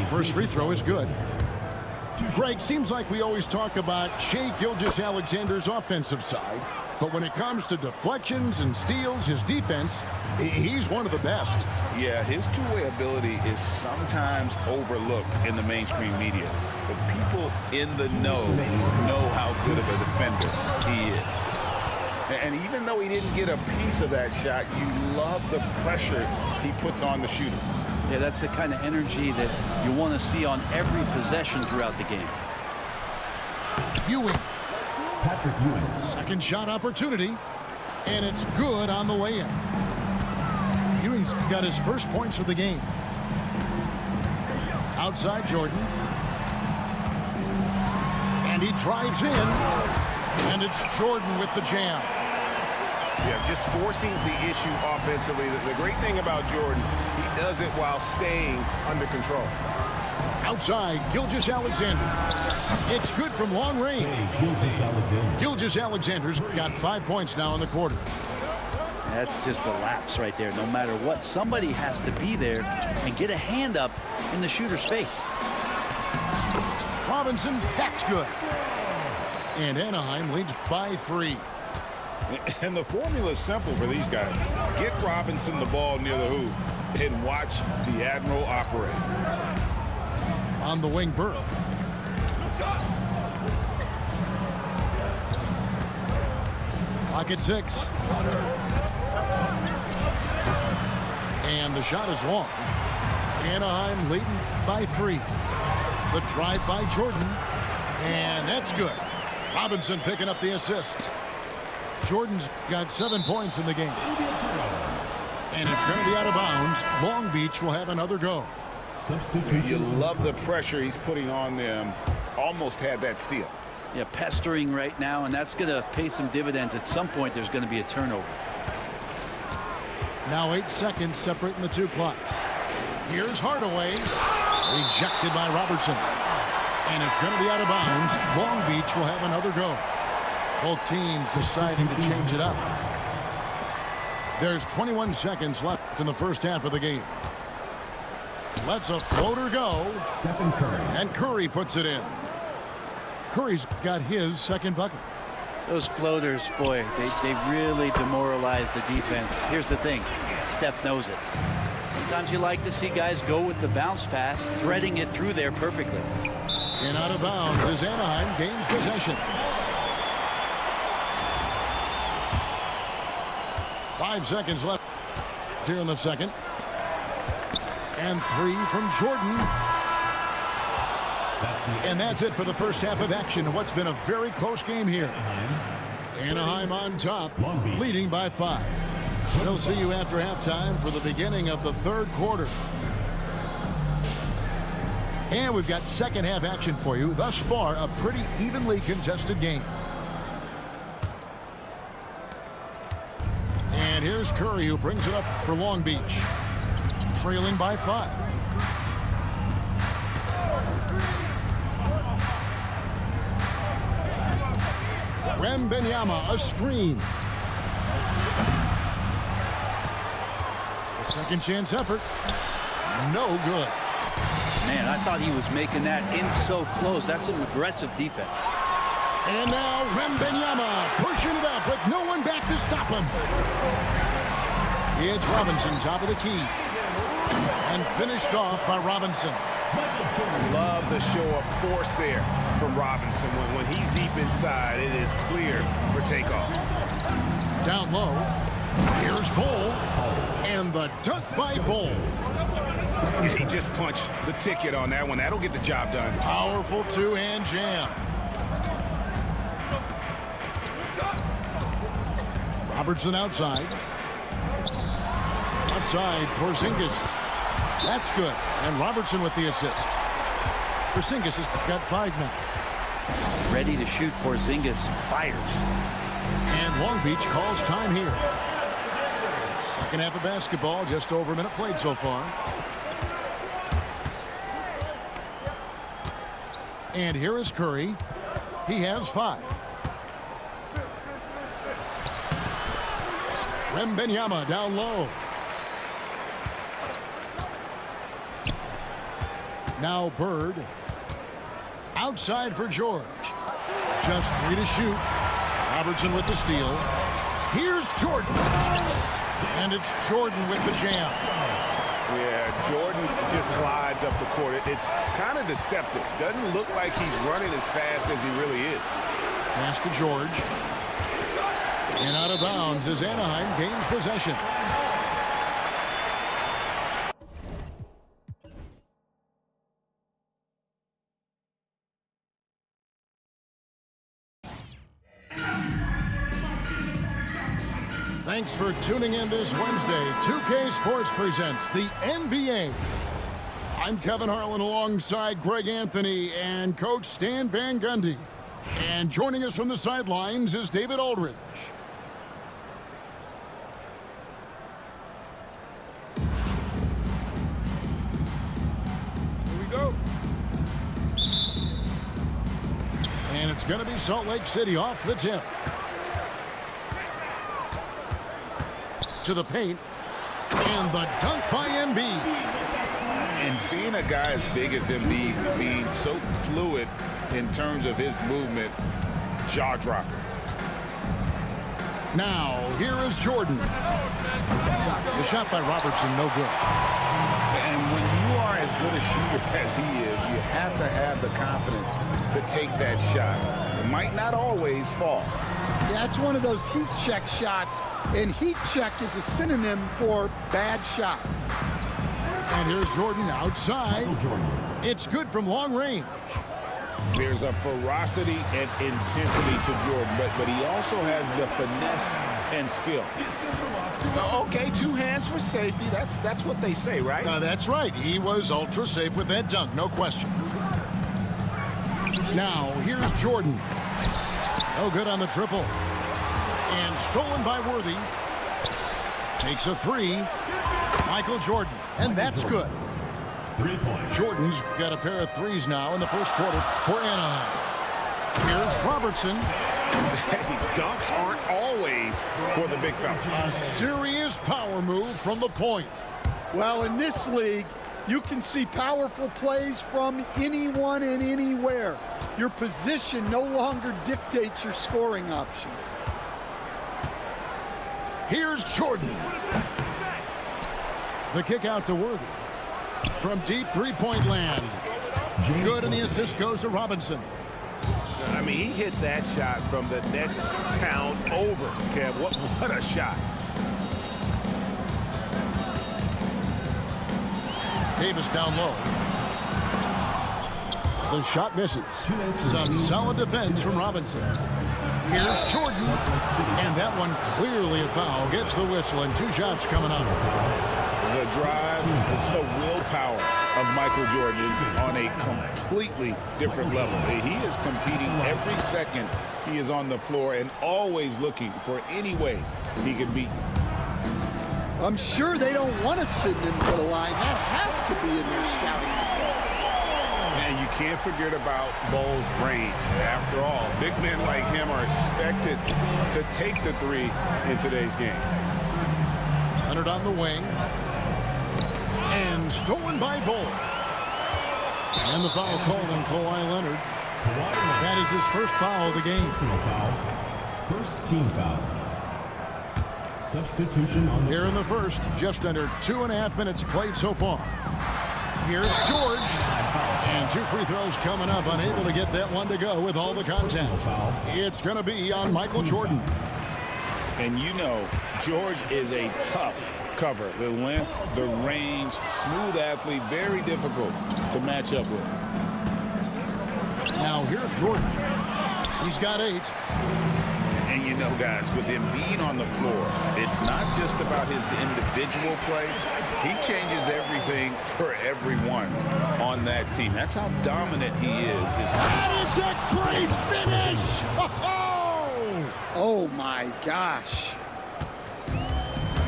First free throw is good. Greg, seems like we always talk about Shai Gilgeous-Alexander's offensive side, but when it comes to deflections and steals, his defense, he's one of the best. Yeah, his two-way ability is sometimes overlooked in the mainstream media, but people in the know how good of a defender he is. And even though he didn't get a piece of that shot, you love the pressure he puts on the shooter. Yeah, that's the kind of energy that you want to see on every possession throughout the game. Ewing. Patrick Ewing. Second shot opportunity, and it's good on the way in. Ewing's got his first points of the game. Outside Jordan. And he drives in, and it's Jordan with the jam. Yeah, just forcing the issue offensively. The great thing about Jordan, he does it while staying under control. Outside, Gilgeous-Alexander. It's good from long range. Gilgeous-Alexander's got 5 points now in the quarter. That's just a lapse right there. No matter what, somebody has to be there and get a hand up in the shooter's face. Robinson, that's good. And Anaheim leads by 3. And the formula is simple for these guys. Get Robinson the ball near the hoop and watch the Admiral operate. On the wing, Burrow. Clock at 6. And the shot is long. Anaheim leading by 3. The drive by Jordan. And that's good. Robinson picking up the assist. Jordan's got 7 points in the game. And it's going to be out of bounds. Long Beach will have another go. You love the pressure he's putting on them. Almost had that steal. Yeah, pestering right now, and that's going to pay some dividends. At some point, there's going to be a turnover. Now 8 seconds separating the two clocks. Here's Hardaway. Rejected by Robertson. And it's going to be out of bounds. Long Beach will have another go. Both teams deciding to change it up. There's 21 seconds left in the first half of the game. Lets a floater go. Stephen Curry. And Curry puts it in. Curry's got his second bucket. Those floaters, boy, they really demoralize the defense. Here's the thing, Steph knows it. Sometimes you like to see guys go with the bounce pass, threading it through there perfectly. And out of bounds as Anaheim gains possession. 5 seconds left here in the second. And 3 from Jordan. And that's it for the first half of action. What's been a very close game here. Anaheim on top, leading by 5. We'll see you after halftime for the beginning of the third quarter. And we've got second half action for you. Thus far, a pretty evenly contested game. And here's Curry, who brings it up for Long Beach. Trailing by 5. Wembanyama, a screen. A second chance effort. No good. Man, I thought he was making that in so close. That's some aggressive defense. And now Wembanyama pushing it up with no one back to stop him. It's Robinson, top of the key. And finished off by Robinson. Love the show of force there from Robinson. When he's deep inside, it is clear for takeoff. Down low. Here's Bull. And the dunk by Bull. He just punched the ticket on that one. That'll get the job done. Powerful two-hand jam. Robertson outside. Outside, Porzingis. That's good. And Robertson with the assist. Porzingis has got 5 now. Ready to shoot. Porzingis fires. And Long Beach calls time here. Second half of basketball, just over a minute played so far. And here is Curry. He has 5. Wembanyama down low. Now Bird. Outside for George. Just 3 to shoot. Robertson with the steal. Here's Jordan. And it's Jordan with the jam. Yeah, Jordan just glides up the court. It's kind of deceptive. Doesn't look like he's running as fast as he really is. Pass to George. And out of bounds as Anaheim gains possession. Thanks for tuning in this Wednesday. 2K Sports presents the NBA. I'm Kevin Harlan alongside Greg Anthony and Coach Stan Van Gundy. And joining us from the sidelines is David Aldridge. Here we go. And it's going to be Salt Lake City off the tip. To the paint. And the dunk by Embiid. And seeing a guy as big as Embiid being so fluid in terms of his movement, jaw-dropping. Now, here is Jordan. The shot by Robertson, no good. And when you are as good a shooter as he is, you have to have the confidence to take that shot. It might not always fall. That's one of those heat check shots, and heat check is a synonym for bad shot. And here's Jordan outside. It's good from long range. There's a ferocity and intensity to Jordan, but he also has the finesse and skill. Okay, 2 hands for safety. That's what they say, right? That's right. He was ultra safe with that dunk, no question. Now, here's Jordan. No good on the triple. And stolen by Worthy. Takes a 3. Michael Jordan. And that's good. 3 points. Jordan's got a pair of 3s now in the first quarter for Anaheim. Here's Robertson. Dunks aren't always for the big fella. A serious power move from the point. Well, in this league, you can see powerful plays from anyone and anywhere. Your position no longer dictates your scoring options. Here's Jordan. The kick out to Worthy. From deep three-point land. Good, and the assist goes to Robinson. I mean, he hit that shot from the next town over. Kev, what a shot. Davis down low. The shot misses. Some solid defense from Robinson. Here's Jordan. And that one clearly a foul. Gets the whistle, and 2 shots coming up. The drive, the willpower of Michael Jordan is on a completely different level. He is competing every second he is on the floor and always looking for any way he can beat you. I'm sure they don't want to send him to the line. That has to be in their scouting report. And you can't forget about Ball's range. After all, big men like him are expected to take the 3 in today's game. Leonard on the wing. And stolen by Bull. And the foul called on Kawhi Leonard. That is his first foul of the game. First team foul. Substitution on the here in the first, just under 2.5 minutes played so far. Here's George. And 2 free throws coming up, unable to get that one to go with all the contact. It's going to be on Michael Jordan. And you know, George is a tough cover. The length, the range, smooth athlete, very difficult to match up with. Now here's Jordan. He's got 8. And you know, guys, with Embiid on the floor, it's not just about his individual play. He changes everything for everyone on that team. That's how dominant he is. That is a great finish! Oh my gosh.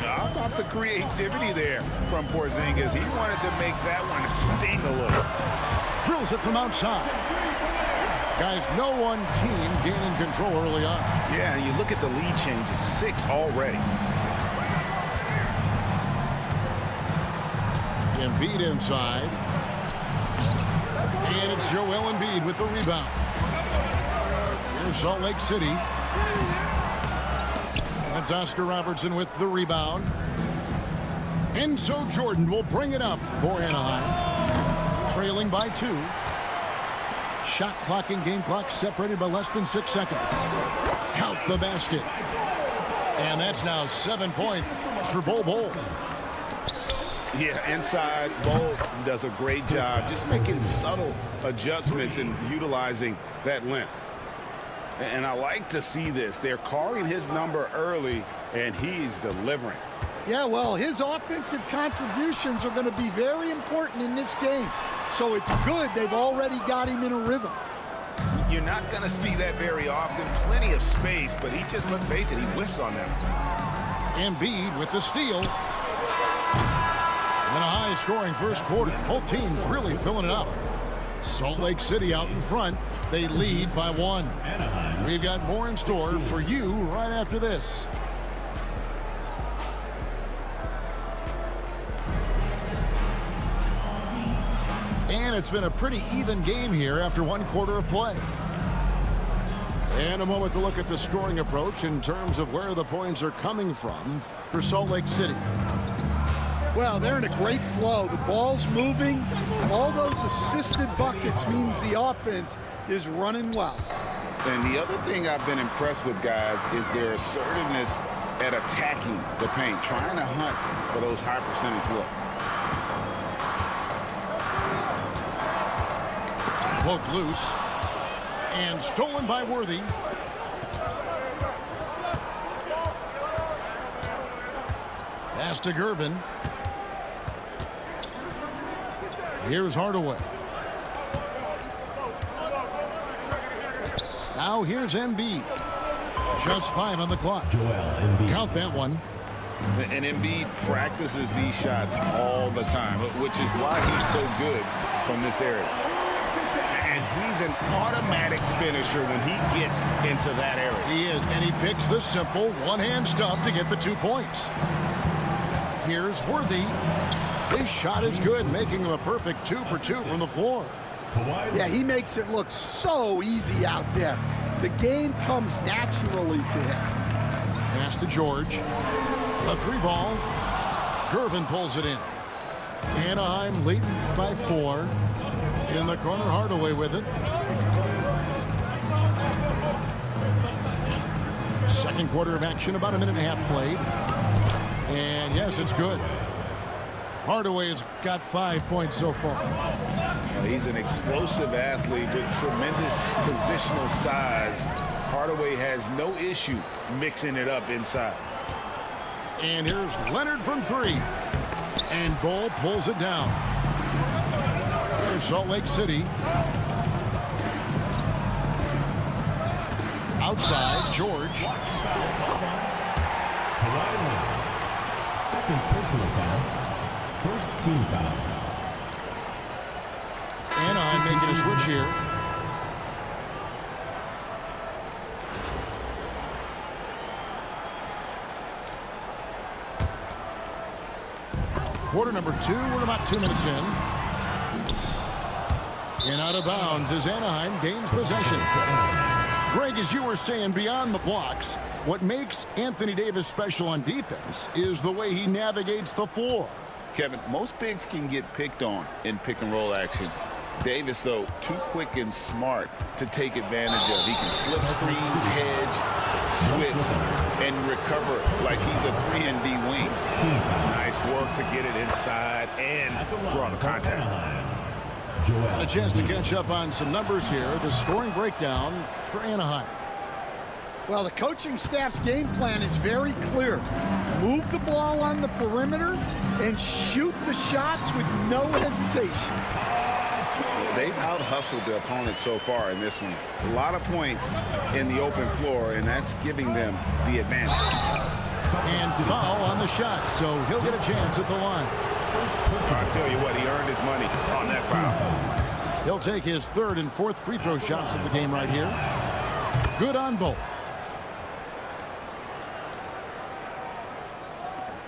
How about the creativity there from Porzingis? He wanted to make that one sting a little. Drills it from outside. Guys, no one team gaining control early on. Yeah, and you look at the lead changes, 6 already. Embiid inside. And it's Joel Embiid with the rebound. Here's Salt Lake City. That's Oscar Robertson with the rebound. And so Jordan will bring it up for Anaheim. Trailing by 2. Shot clock and game clock separated by less than 6 seconds. Count the basket. And that's now 7 points for Bol. Yeah, inside, Bol does a great job just making subtle adjustments and utilizing that length. And I like to see this. They're calling his number early, and he's delivering. Yeah, well, his offensive contributions are going to be very important in this game. So it's good they've already got him in a rhythm. You're not going to see that very often. Plenty of space, but he just, let's face it, he whiffs on them. Embiid with the steal. And a high-scoring first quarter. Both teams really filling it up. Salt Lake City out in front. They lead by 1. We've got more in store for you right after this. And it's been a pretty even game here after 1 quarter of play. And a moment to look at the scoring approach in terms of where the points are coming from for Salt Lake City. Well, they're in a great flow. The ball's moving. All those assisted buckets means the offense is running well. And the other thing I've been impressed with, guys, is their assertiveness at attacking the paint, trying to hunt for those high percentage looks. Poked loose. And stolen by Worthy. Pass to Gervin. Here's Hardaway. Now here's Embiid. Just 5 on the clock. Count that one. And Embiid practices these shots all the time, which is why he's so good from this area. And he's an automatic finisher when he gets into that area. He is, and he picks the simple one-hand stuff to get the 2 points. Here's Worthy. His shot is good, making him a perfect 2 for 2 from the floor. Yeah, he makes it look so easy out there. The game comes naturally to him. Pass to George. A 3-ball. Gervin pulls it in. Anaheim leading by 4. In the corner, Hardaway with it. Second quarter of action, about a minute and a half played. And yes, it's good. Hardaway has got 5 points so far. He's an explosive athlete with tremendous positional size. Hardaway has no issue mixing it up inside. And here's Leonard from 3. And Bull pulls it down. There's Salt Lake City. Outside, George. Second personal foul. First team foul. Anaheim making a switch here. Quarter number 2. We're about 2 minutes in. And out of bounds as Anaheim gains possession. Greg, as you were saying, beyond the blocks, what makes Anthony Davis special on defense is the way he navigates the floor. Kevin, most bigs can get picked on in pick-and-roll action. Davis, though, too quick and smart to take advantage of. He can slip screens, hedge, switch, and recover like he's a 3-and-D wing. Nice work to get it inside and draw the contact. And a chance to catch up on some numbers here. The scoring breakdown for Anaheim. Well, the coaching staff's game plan is very clear. Move the ball on the perimeter and shoot the shots with no hesitation. They've out-hustled the opponent so far in this one. A lot of points in the open floor, and that's giving them the advantage. And foul on the shot, so he'll get a chance at the line. I'll tell you what, he earned his money on that foul. He'll take his 3rd and 4th free throw shots of the game right here. Good on both.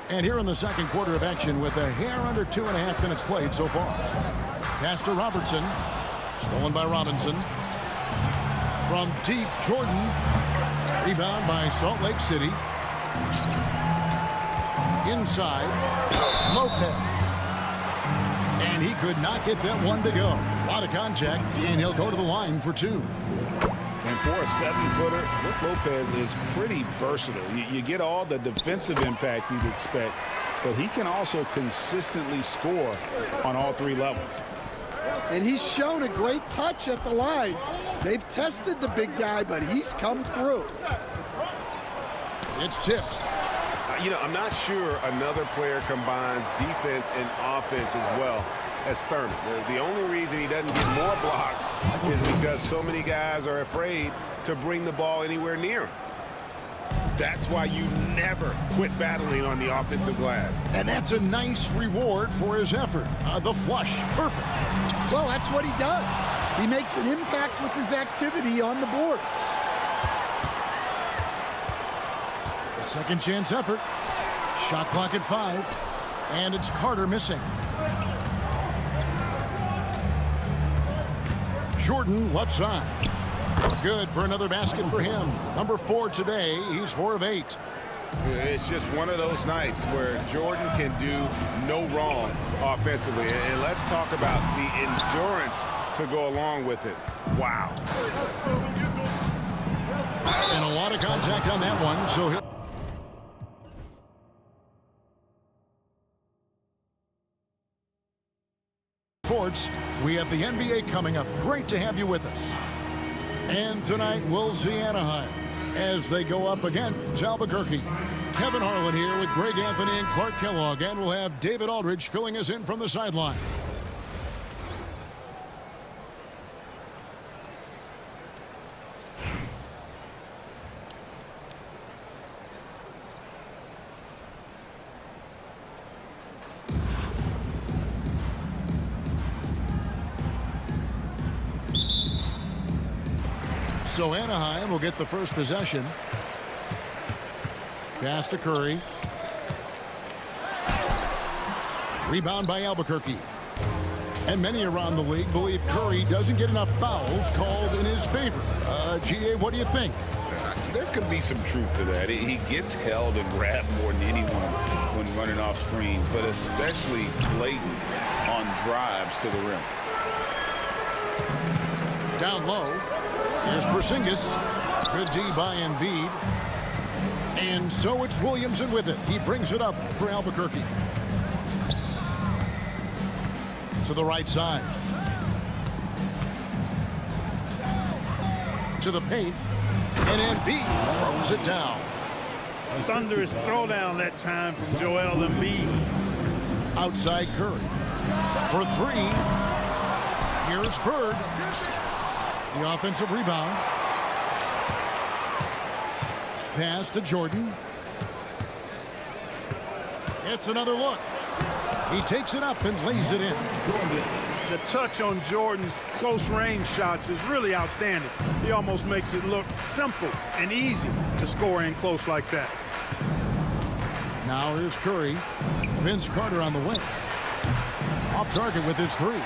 And here in the second quarter of action with a hair under 2.5 minutes played so far. Pass to Robertson. Stolen by Robinson. From deep, Jordan. Rebound by Salt Lake City. Inside, Lopez. And he could not get that one to go. A lot of contact, and he'll go to the line for 2. And for a 7-footer, Brook Lopez is pretty versatile. You get all the defensive impact you'd expect, but he can also consistently score on all 3 levels. And he's shown a great touch at the line. They've tested the big guy, but he's come through. It's tipped. I'm not sure another player combines defense and offense as well as Thurman. The only reason he doesn't get more blocks is because so many guys are afraid to bring the ball anywhere near him. That's why you never quit battling on the offensive glass. And that's a nice reward for his effort. The flush, perfect. Well, that's what he does. He makes an impact with his activity on the board. A second chance effort. Shot clock at 5. And it's Carter missing. Jordan left side. Good for another basket for him. Number 4 today. He's 4 of 8. It's just one of those nights where Jordan can do no wrong offensively. And let's talk about the endurance to go along with it. Wow. And a lot of contact on that one, so he'll... Sports, we have the NBA coming up. Great to have you with us. And tonight we'll see Anaheim as they go up against Albuquerque. Kevin Harlan here with Greg Anthony and Clark Kellogg, and we'll have David Aldridge filling us in from the sideline. So Anaheim will get the first possession. Pass to Curry. Rebound by Albuquerque. And many around the league believe Curry doesn't get enough fouls called in his favor. GA, what do you think? There could be some truth to that. He gets held and grabbed more than anyone when running off screens, but especially blatant on drives to the rim. Down low. Here's Porzingis. Good D by Embiid. And so it's Williamson with it. He brings it up for Albuquerque. To the right side. To the paint. And Embiid throws it down. Thunderous throwdown that time from Joel Embiid. Outside Curry. For three. Here's Bird. The offensive rebound. Pass to Jordan. It's another look. He takes it up and lays it in. The touch on Jordan's close range shots is really outstanding. He almost makes it look simple and easy to score in close like that. Now here's Curry. Vince Carter on the wing. Off target with his three.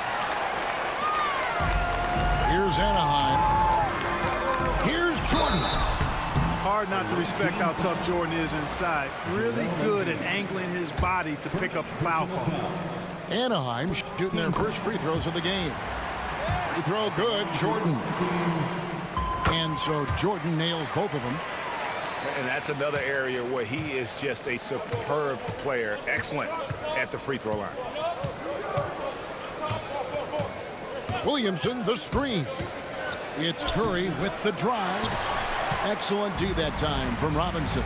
Here's Anaheim. Here's Jordan. Hard not to respect how tough Jordan is inside. Really good at angling his body to pick up the foul call. Anaheim shooting their first free throws of the game. Free throw good, Jordan. And so Jordan nails both of them. And that's another area where he is just a superb player. Excellent at the free throw line. Williamson, the screen. It's Curry with the drive. Excellent D that time from Robinson.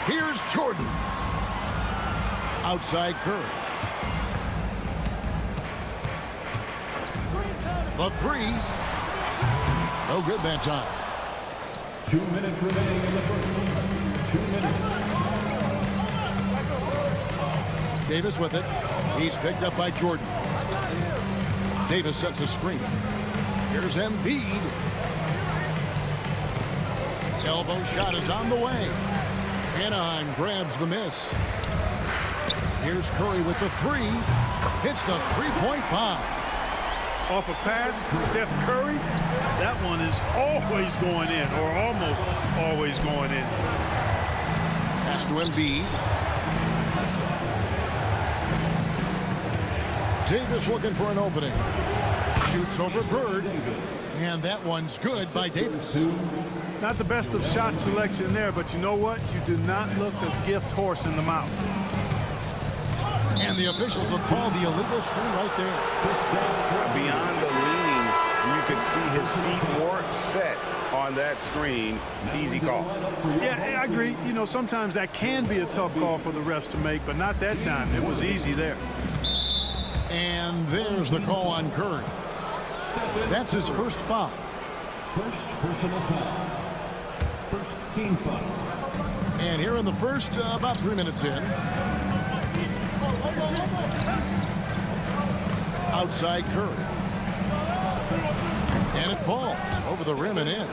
Here's Jordan. Outside Curry. The three. No good that time. 2 minutes remaining in the first. 2 minutes. Davis with it. He's picked up by Jordan. Davis sets a screen. Here's Embiid. Elbow shot is on the way. Anaheim grabs the miss. Here's Curry with the three. Hits the three-point bomb. Off a pass, Steph Curry, that one is always going in, or almost always going in. Pass to Embiid. Davis looking for an opening. Shoots over Bird. And that one's good by Davis. Not the best of shot selection there, but you know what? You do not look a gift horse in the mouth. And the officials will call the illegal screen right there. Beyond the leaning, you could see his feet weren't set on that screen. Easy call. Yeah, I agree. You know, sometimes that can be a tough call for the refs to make, but not that time. It was easy there. And there's the call on Curry. That's his first foul. First personal foul. First team foul. And here in the first, about 3 minutes in. Outside Curry. And it falls over the rim and in.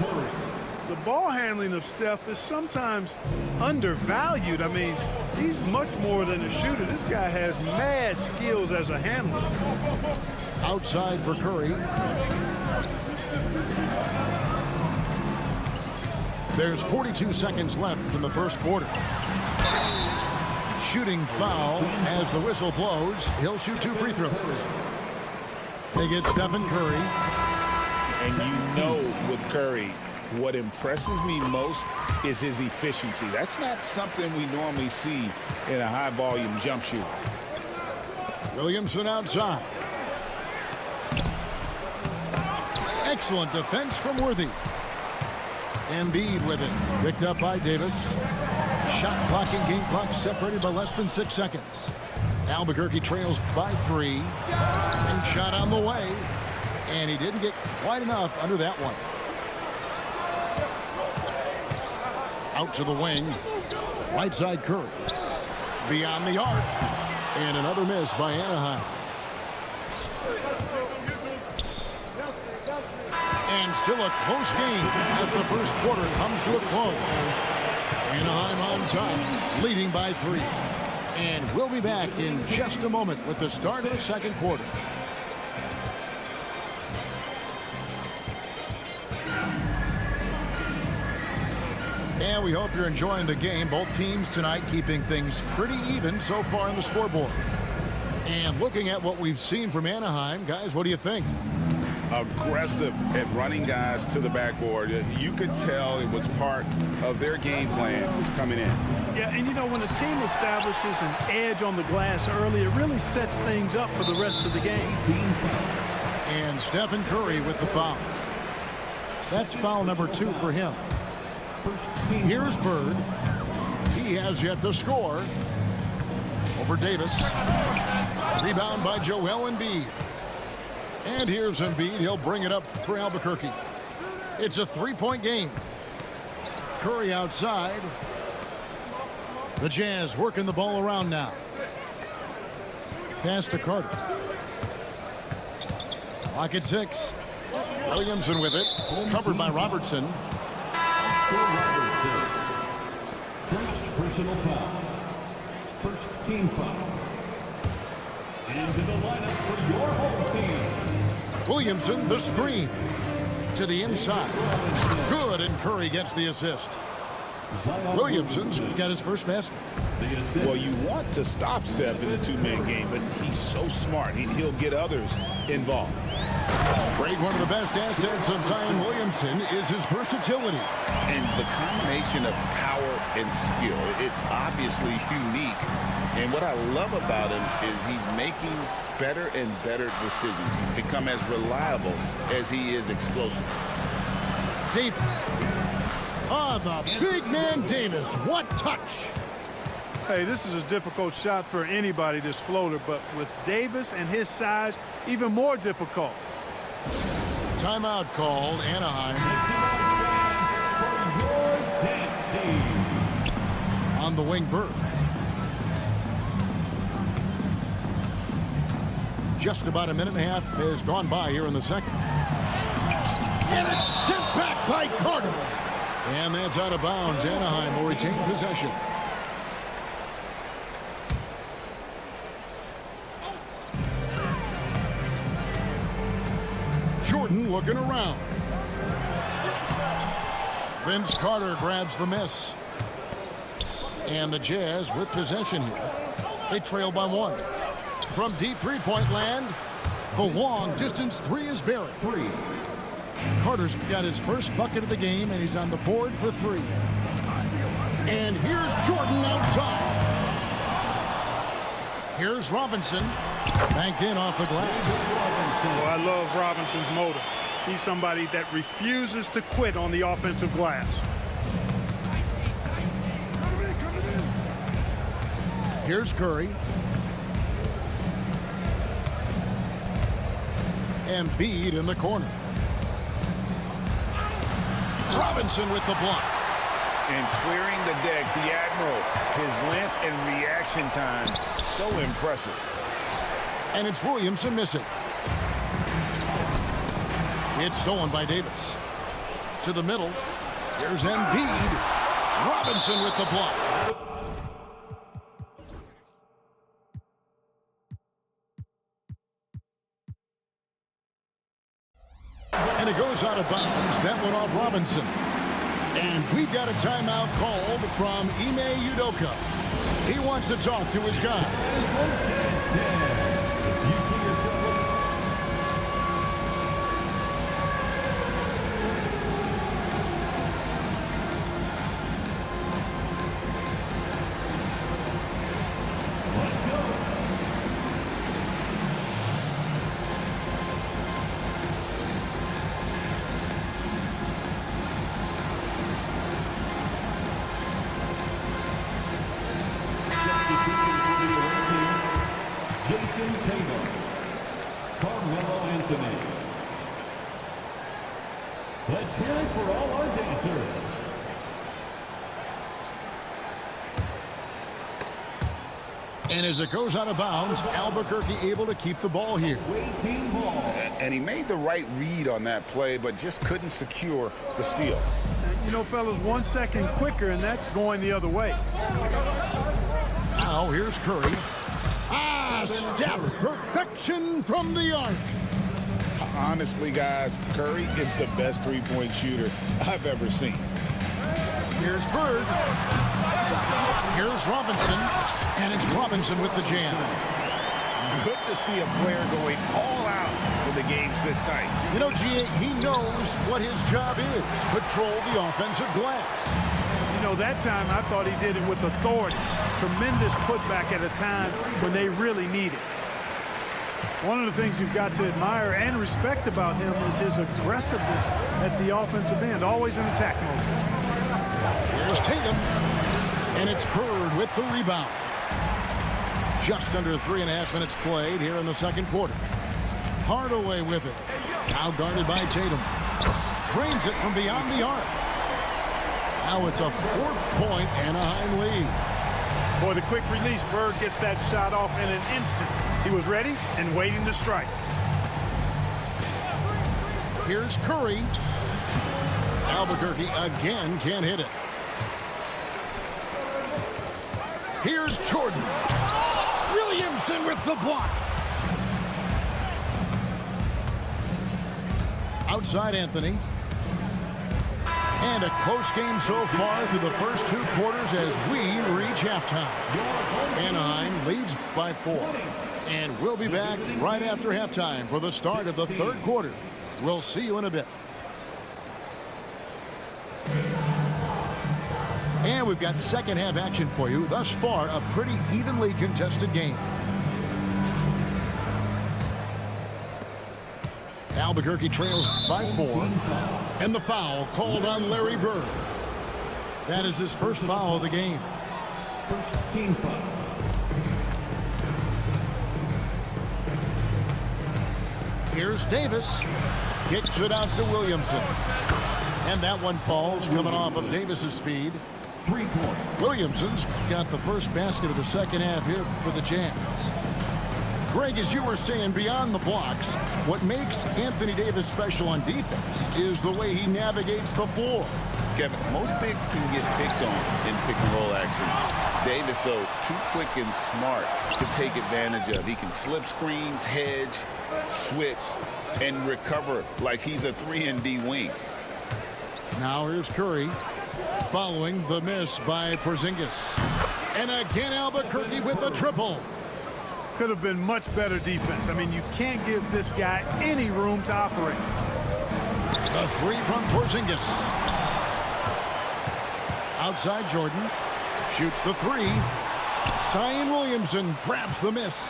The ball handling of Steph is sometimes undervalued. I mean, he's much more than a shooter. This guy has mad skills as a handler. Outside for Curry. There's 42 seconds left in the first quarter. Shooting foul as the whistle blows. He'll shoot 2 free throws. They get Stephen Curry. And you know with Curry, what impresses me most is his efficiency. That's not something we normally see in a high-volume jump shooter. Williamson outside. Excellent defense from Worthy. Embiid with it. Picked up by Davis. Shot clock and game clock separated by less than 6 seconds. Albuquerque trails by 3. And shot on the way. And he didn't get quite enough under that one. Out to the wing. Right side Curry. Beyond the arc. And another miss by Anaheim. And still a close game as the first quarter comes to a close. Anaheim on top, leading by 3. And we'll be back in just a moment with the start of the second quarter. And we hope you're enjoying the game. Both teams tonight keeping things pretty even so far on the scoreboard. And looking at what we've seen from Anaheim, guys, what do you think? Aggressive at running guys to the backboard. You could tell it was part of their game plan coming in. Yeah, and you know, when a team establishes an edge on the glass early, it really sets things up for the rest of the game. And Stephen Curry with the foul. That's foul number 2 for him. Here's Bird. He has yet to score. Over Davis. Rebound by Joel Embiid. And here's Embiid. He'll bring it up for Albuquerque. It's a 3-point game. Curry outside. The Jazz working the ball around now. Pass to Carter. Clock at 6. Williamson with it. Covered by Robertson. First personal foul. First team foul. Into the lineup for your home team. Williamson, the screen. To the inside. Good, and Curry gets the assist. Williamson's got his first basket. Well, you want to stop Steph in the two-man game, but he's so smart. He'll get others involved. Great, one of the best assets of Zion Williamson is his versatility. And the combination of power and skill, it's obviously unique. And what I love about him is he's making better and better decisions. He's become as reliable as he is explosive. Davis. Oh, the big man Davis. What touch. Hey, this is a difficult shot for anybody, this floater, but with Davis and his size, even more difficult. Timeout called, Anaheim. On the wing, Bird. Just about a minute and a half has gone by here in the second. And it's sent back by Carter. And that's out of bounds. Anaheim will retain possession. Jordan looking around. Vince Carter grabs the miss. And the Jazz with possession here. They trail by 1. From deep three-point land, the long distance 3 is buried. Carter's got his first bucket of the game, and he's on the board for 3. And here's Jordan outside. Here's Robinson, banked in off the glass. Well, I love Robinson's motor. He's somebody that refuses to quit on the offensive glass. Here's Curry. Embiid in the corner. Robinson with the block. And clearing the deck, the Admiral, his length and reaction time, so impressive. And it's Williamson missing. It's stolen by Davis. To the middle. Here's Embiid. Robinson with the block. And it goes out of bounds. That one off Robinson. And we've got a timeout called from Ime Udoka. He wants to talk to his guy. Anthony. Let's hear it for all our dancers. And as it goes out of bounds, Albuquerque able to keep the ball here. And he made the right read on that play, but just couldn't secure the steal. You know, fellas, 1 second quicker, and that's going the other way. Now here's Curry. Steph, perfection from the arc. Honestly, guys, Curry is the best three-point shooter I've ever seen. Here's Bird. Here's Robinson. And it's Robinson with the jam. Good to see a player going all out for the games this night. You know, G.A., he knows what his job is. Patrol the offensive glass. You know, that time I thought he did it with authority. Tremendous putback at a time when they really need it. One of the things you've got to admire and respect about him is his aggressiveness at the offensive end, always in attack mode. Here's Tatum. And it's Bird with the rebound. Just under 3.5 minutes played here in the second quarter. Hardaway with it. Now guarded by Tatum. Drains it from beyond the arc. Now it's a 4-point Anaheim lead. Boy, the quick release, Bird gets that shot off in an instant. He was ready and waiting to strike. Here's Curry. Albuquerque again can't hit it. Here's Jordan. Williamson with the block. Outside Anthony. And a close game so far through the first 2 quarters as we reach halftime. Anaheim leads by 4. And we'll be back right after halftime for the start of the third quarter. We'll see you in a bit. And we've got second half action for you. Thus far, a pretty evenly contested game. Albuquerque trails by 4. And the foul called on Larry Bird. That is his first foul of the game. First team foul. Here's Davis. Kicks it out to Williamson. And that one falls coming off of Davis's feed. 3-point. Williamson's got the first basket of the second half here for the Jazz. Greg, as you were saying, beyond the blocks, what makes Anthony Davis special on defense is the way he navigates the floor. Kevin, most bigs can get picked on in pick-and-roll action. Davis, though, too quick and smart to take advantage of. He can slip screens, hedge, switch, and recover like he's a 3-and-D wing. Now here's Curry following the miss by Porzingis. And again, Albuquerque with the triple. Could have been much better defense. I mean, you can't give this guy any room to operate. The 3 from Porzingis. Outside Jordan. Shoots the 3. Zion Williamson grabs the miss.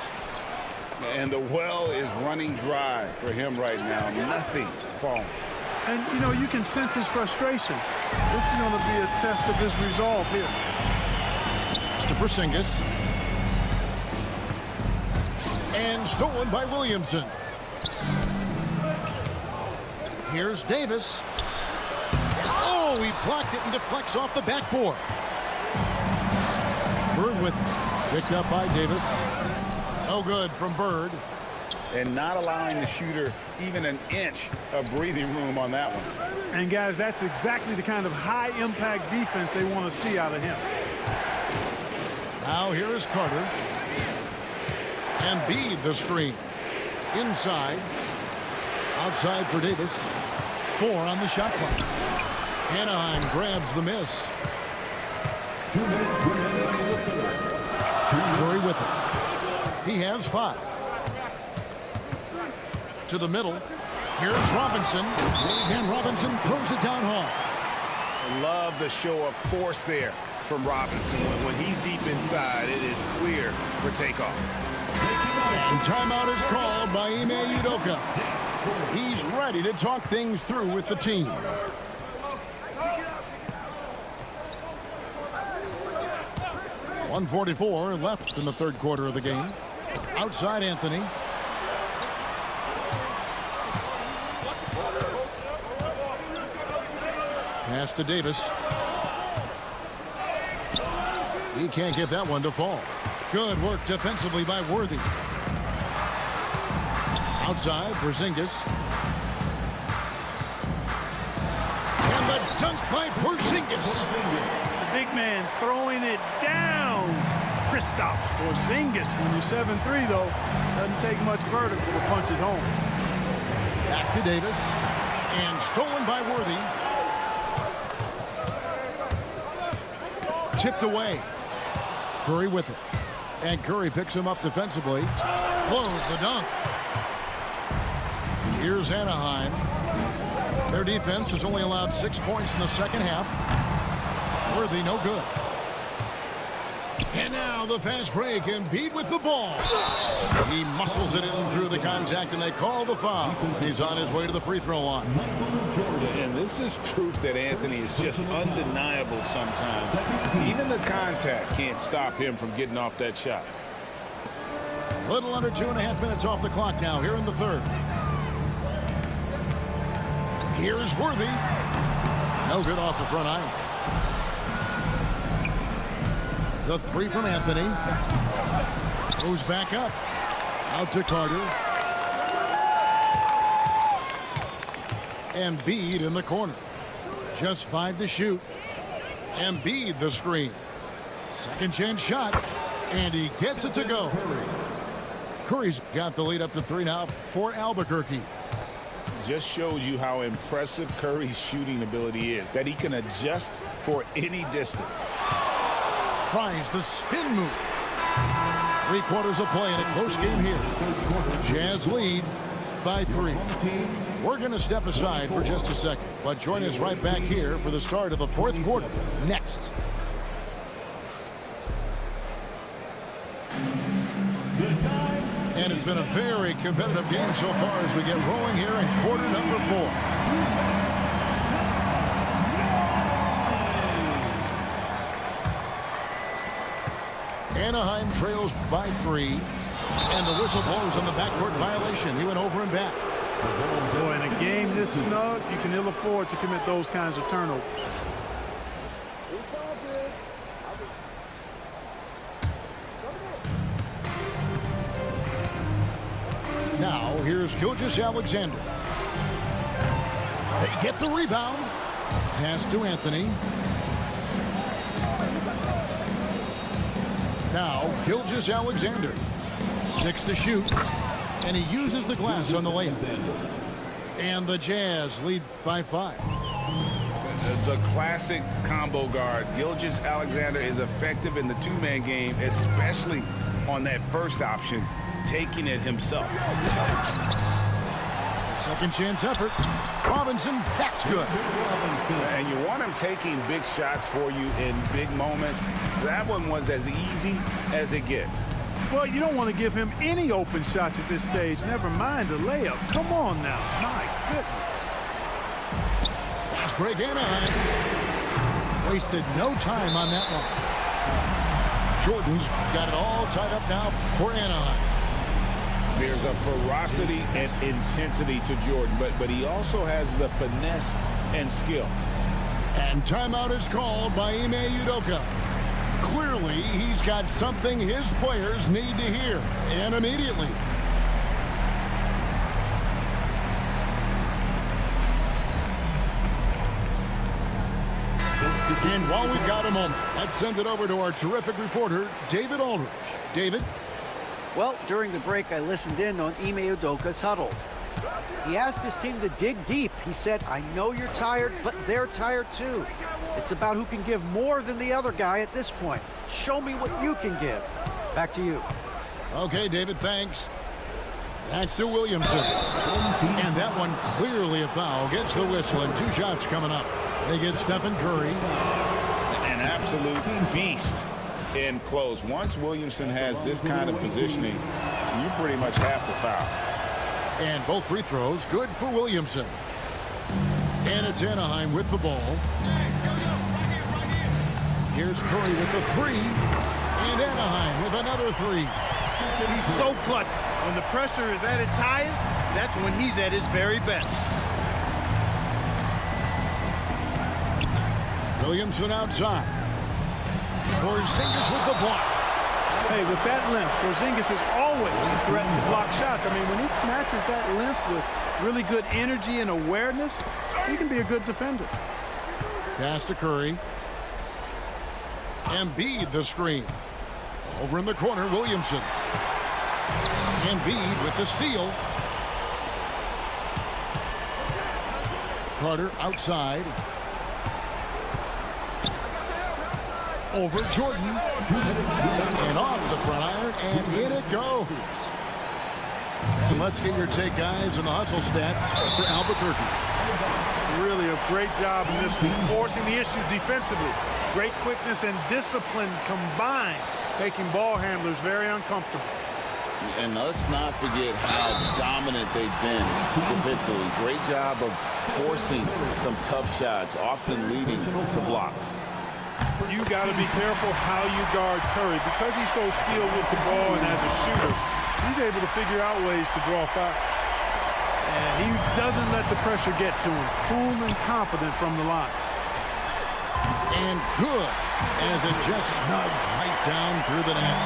And the well is running dry for him right now. Nothing falling. And, you know, you can sense his frustration. This is going to be a test of his resolve here. To Porzingis. And stolen by Williamson. Here's Davis. Oh, he blocked it and deflects off the backboard. Bird with it. Picked up by Davis. No good from Bird. And not allowing the shooter even an inch of breathing room on that one. And, guys, that's exactly the kind of high-impact defense they want to see out of him. Now here is Carter. Embiid the screen. Inside. Outside for Davis. 4 on the shot clock. Anaheim grabs the miss. 2 minutes remaining in the third. Curry with it. He has 5. To the middle. Here's Robinson. And Robinson throws it down hard. Love the show of force there from Robinson. When he's deep inside, it is clear for takeoff. And timeout is called by Ime Udoka. He's ready to talk things through with the team. .144 left in the third quarter of the game. Outside Anthony. Pass to Davis. He can't get that one to fall. Good work defensively by Worthy. Outside, Porzingis. And the dunk by Porzingis. The big man throwing it down. Kristaps Porzingis. When you're 7'3", though, doesn't take much vertical to punch it home. Back to Davis. And stolen by Worthy. Tipped away. Curry with it. And Curry picks him up defensively. Blows the dunk. Here's Anaheim. Their defense has only allowed 6 points in the second half. Worthy no good. And now the fast break. Embiid with the ball. He muscles it in through the contact, and they call the foul. He's on his way to the free throw line. And this is proof that Anthony is just undeniable sometimes. Even the contact can't stop him from getting off that shot. Little under 2.5 minutes off the clock now here in the third. Here's Worthy. No good off the front iron. The three from Anthony. Goes back up. Out to Carter. Embiid in the corner. Just 5 to shoot. Embiid the screen. Second chance shot. And he gets it to go. Curry's got the lead up to 3 now for Albuquerque. Just shows you how impressive Curry's shooting ability is, that he can adjust for any distance. Tries the spin move. 3 quarters of play in a close game here. Jazz lead by 3. We're going to step aside for just a second, but join us right back here for the start of the fourth quarter next. And it's been a very competitive game so far as we get rolling here in quarter number 4. Anaheim trails by 3. And the whistle blows on the backcourt violation. He went over and back. Boy, in a game this snug, you can ill afford to commit those kinds of turnovers. Now, here's Gilgeous-Alexander. They get the rebound. Pass to Anthony. Now, Gilgeous-Alexander. 6 to shoot. And he uses the glass on the layup. And the Jazz lead by 5. The classic combo guard. Gilgeous-Alexander is effective in the two-man game, especially on that first option, taking it himself. Second chance effort. Robinson, that's good. And you want him taking big shots for you in big moments. That one was as easy as it gets. Well, you don't want to give him any open shots at this stage. Never mind the layup. Come on now. My goodness. Fast break Anaheim. Wasted no time on that one. Jordan's got it all tied up now for Anaheim. There's a ferocity and intensity to Jordan, but he also has the finesse and skill. And timeout is called by Ime Udoka. Clearly, he's got something his players need to hear, and immediately. And while we've got a moment, let's send it over to our terrific reporter, David Aldridge. David? Well, during the break, I listened in on Ime Udoka's huddle. He asked his team to dig deep. He said, I know you're tired, but they're tired too. It's about who can give more than the other guy at this point. Show me what you can give. Back to you. Okay, David, thanks. Back to Williamson. And that one clearly a foul. Gets the whistle, and 2 shots coming up. They get Stephen Curry. An absolute beast in close. Once Williamson has this kind of positioning, you pretty much have to foul. And both free throws good for Williamson. And it's Anaheim with the ball. Here's Curry with the 3. And Anaheim with another 3. He's so clutch. When the pressure is at its highest, that's when he's at his very best. Williamson outside. Porzingis with the block. Hey, with that length, Porzingis is always a threat to block shots. I mean, when he matches that length with really good energy and awareness, he can be a good defender. Pass to Curry. Embiid the screen. Over in the corner, Williamson. Embiid with the steal. Carter outside. Over Jordan. And off the front iron, and in it goes. And let's get your take, guys, on the hustle stats for Albuquerque. Really a great job in this one, forcing the issues defensively. Great quickness and discipline combined, making ball handlers very uncomfortable. And let's not forget how dominant they've been defensively. Great job of forcing some tough shots, often leading to blocks. You got to be careful how you guard Curry. Because he's so skilled with the ball and as a shooter, he's able to figure out ways to draw fouls. And he doesn't let the pressure get to him. Cool and confident from the line. And good, as it just snugs right down through the net.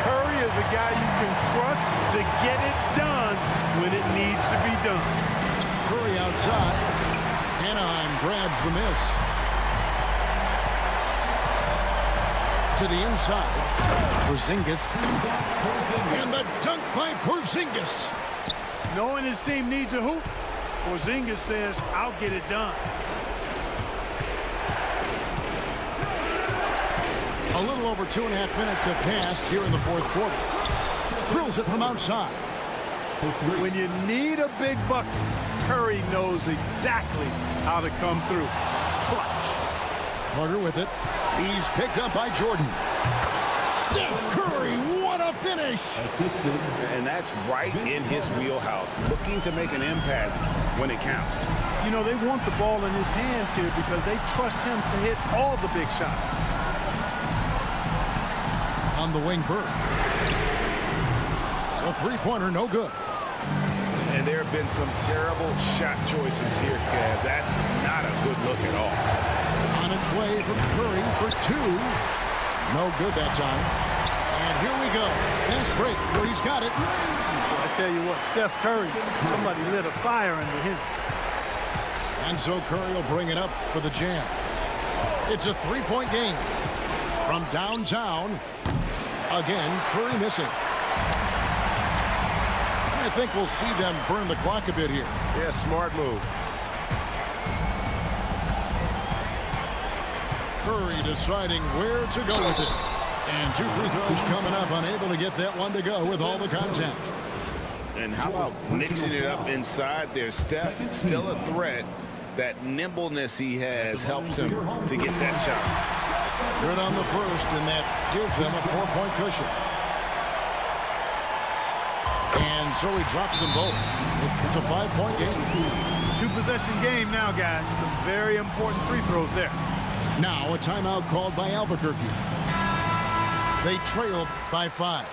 Curry is a guy you can trust to get it done when it needs to be done. Curry outside. Anaheim grabs the miss. To the inside. Porzingis. And the dunk by Porzingis. Knowing his team needs a hoop, Porzingis says, I'll get it done. A little over 2.5 minutes have passed here in the fourth quarter. Drills it from outside. When you need a big bucket, Curry knows exactly how to come through. Clutch. Carter with it. He's picked up by Jordan. Steph Curry, what a finish! And that's right in his wheelhouse, looking to make an impact when it counts. You know, they want the ball in his hands here because they trust him to hit all the big shots. On the wing, Burke. A three-pointer, no good. And there have been some terrible shot choices here, Kev. That's not a good look at all. On its way from Curry for two. No good that time. And here we go. Fast break. Curry's got it. I tell you what, Steph Curry, somebody lit a fire under him. And so Curry will bring it up for the Jam. It's a three-point game. From downtown, again, Curry missing. I think we'll see them burn the clock a bit here. Yeah, smart move. Curry deciding where to go with it. And two free throws coming up, unable to get that one to go with all the contact. And how about mixing it up inside there? Steph still a threat. That nimbleness he has helps him to get that shot. Good on the first, and that gives them a 4-point cushion. And so he drops them both. It's a 5-point game. 2-possession game now, guys. Some very important free throws there. Now a timeout called by Albuquerque. They trailed by 5.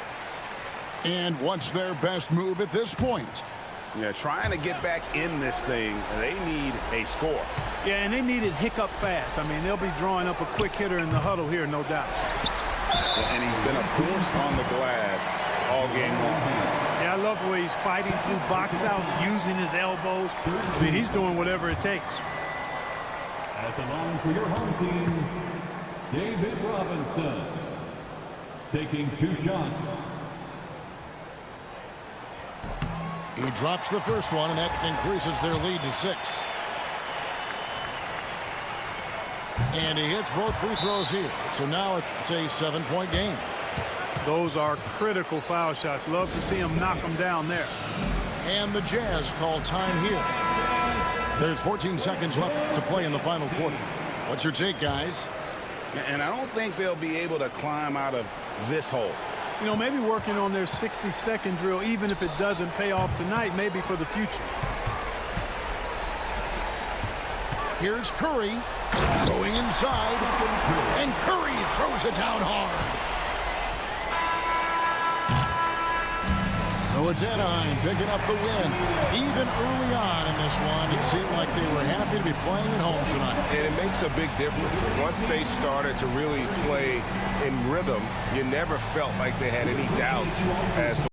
And what's their best move at this point? Yeah, trying to get back in this thing, they need a score. Yeah, and they need it hiccup fast. I mean, they'll be drawing up a quick hitter in the huddle here, no doubt. And he's been a force on the glass all game long. Yeah, I love the way he's fighting through box outs, using his elbows. I mean, he's doing whatever it takes. At the line for your home team, David Robinson. Taking 2 shots. He drops the first one, and that increases their lead to 6. And he hits both free throws here. So now it's a 7-point game. Those are critical foul shots. Love to see him knock them down there. And the Jazz call time here. There's 14 seconds left to play in the final quarter. What's your take, guys? And I don't think they'll be able to climb out of this hole. You know, maybe working on their 60-second drill, even if it doesn't pay off tonight, maybe for the future. Here's Curry going inside, and Curry throws it down hard. So So it's Anaheim picking up the win. Even early on in this one, it seemed like they were happy to be playing at home tonight. And it makes a big difference. Once they started to really play in rhythm, you never felt like they had any doubts as to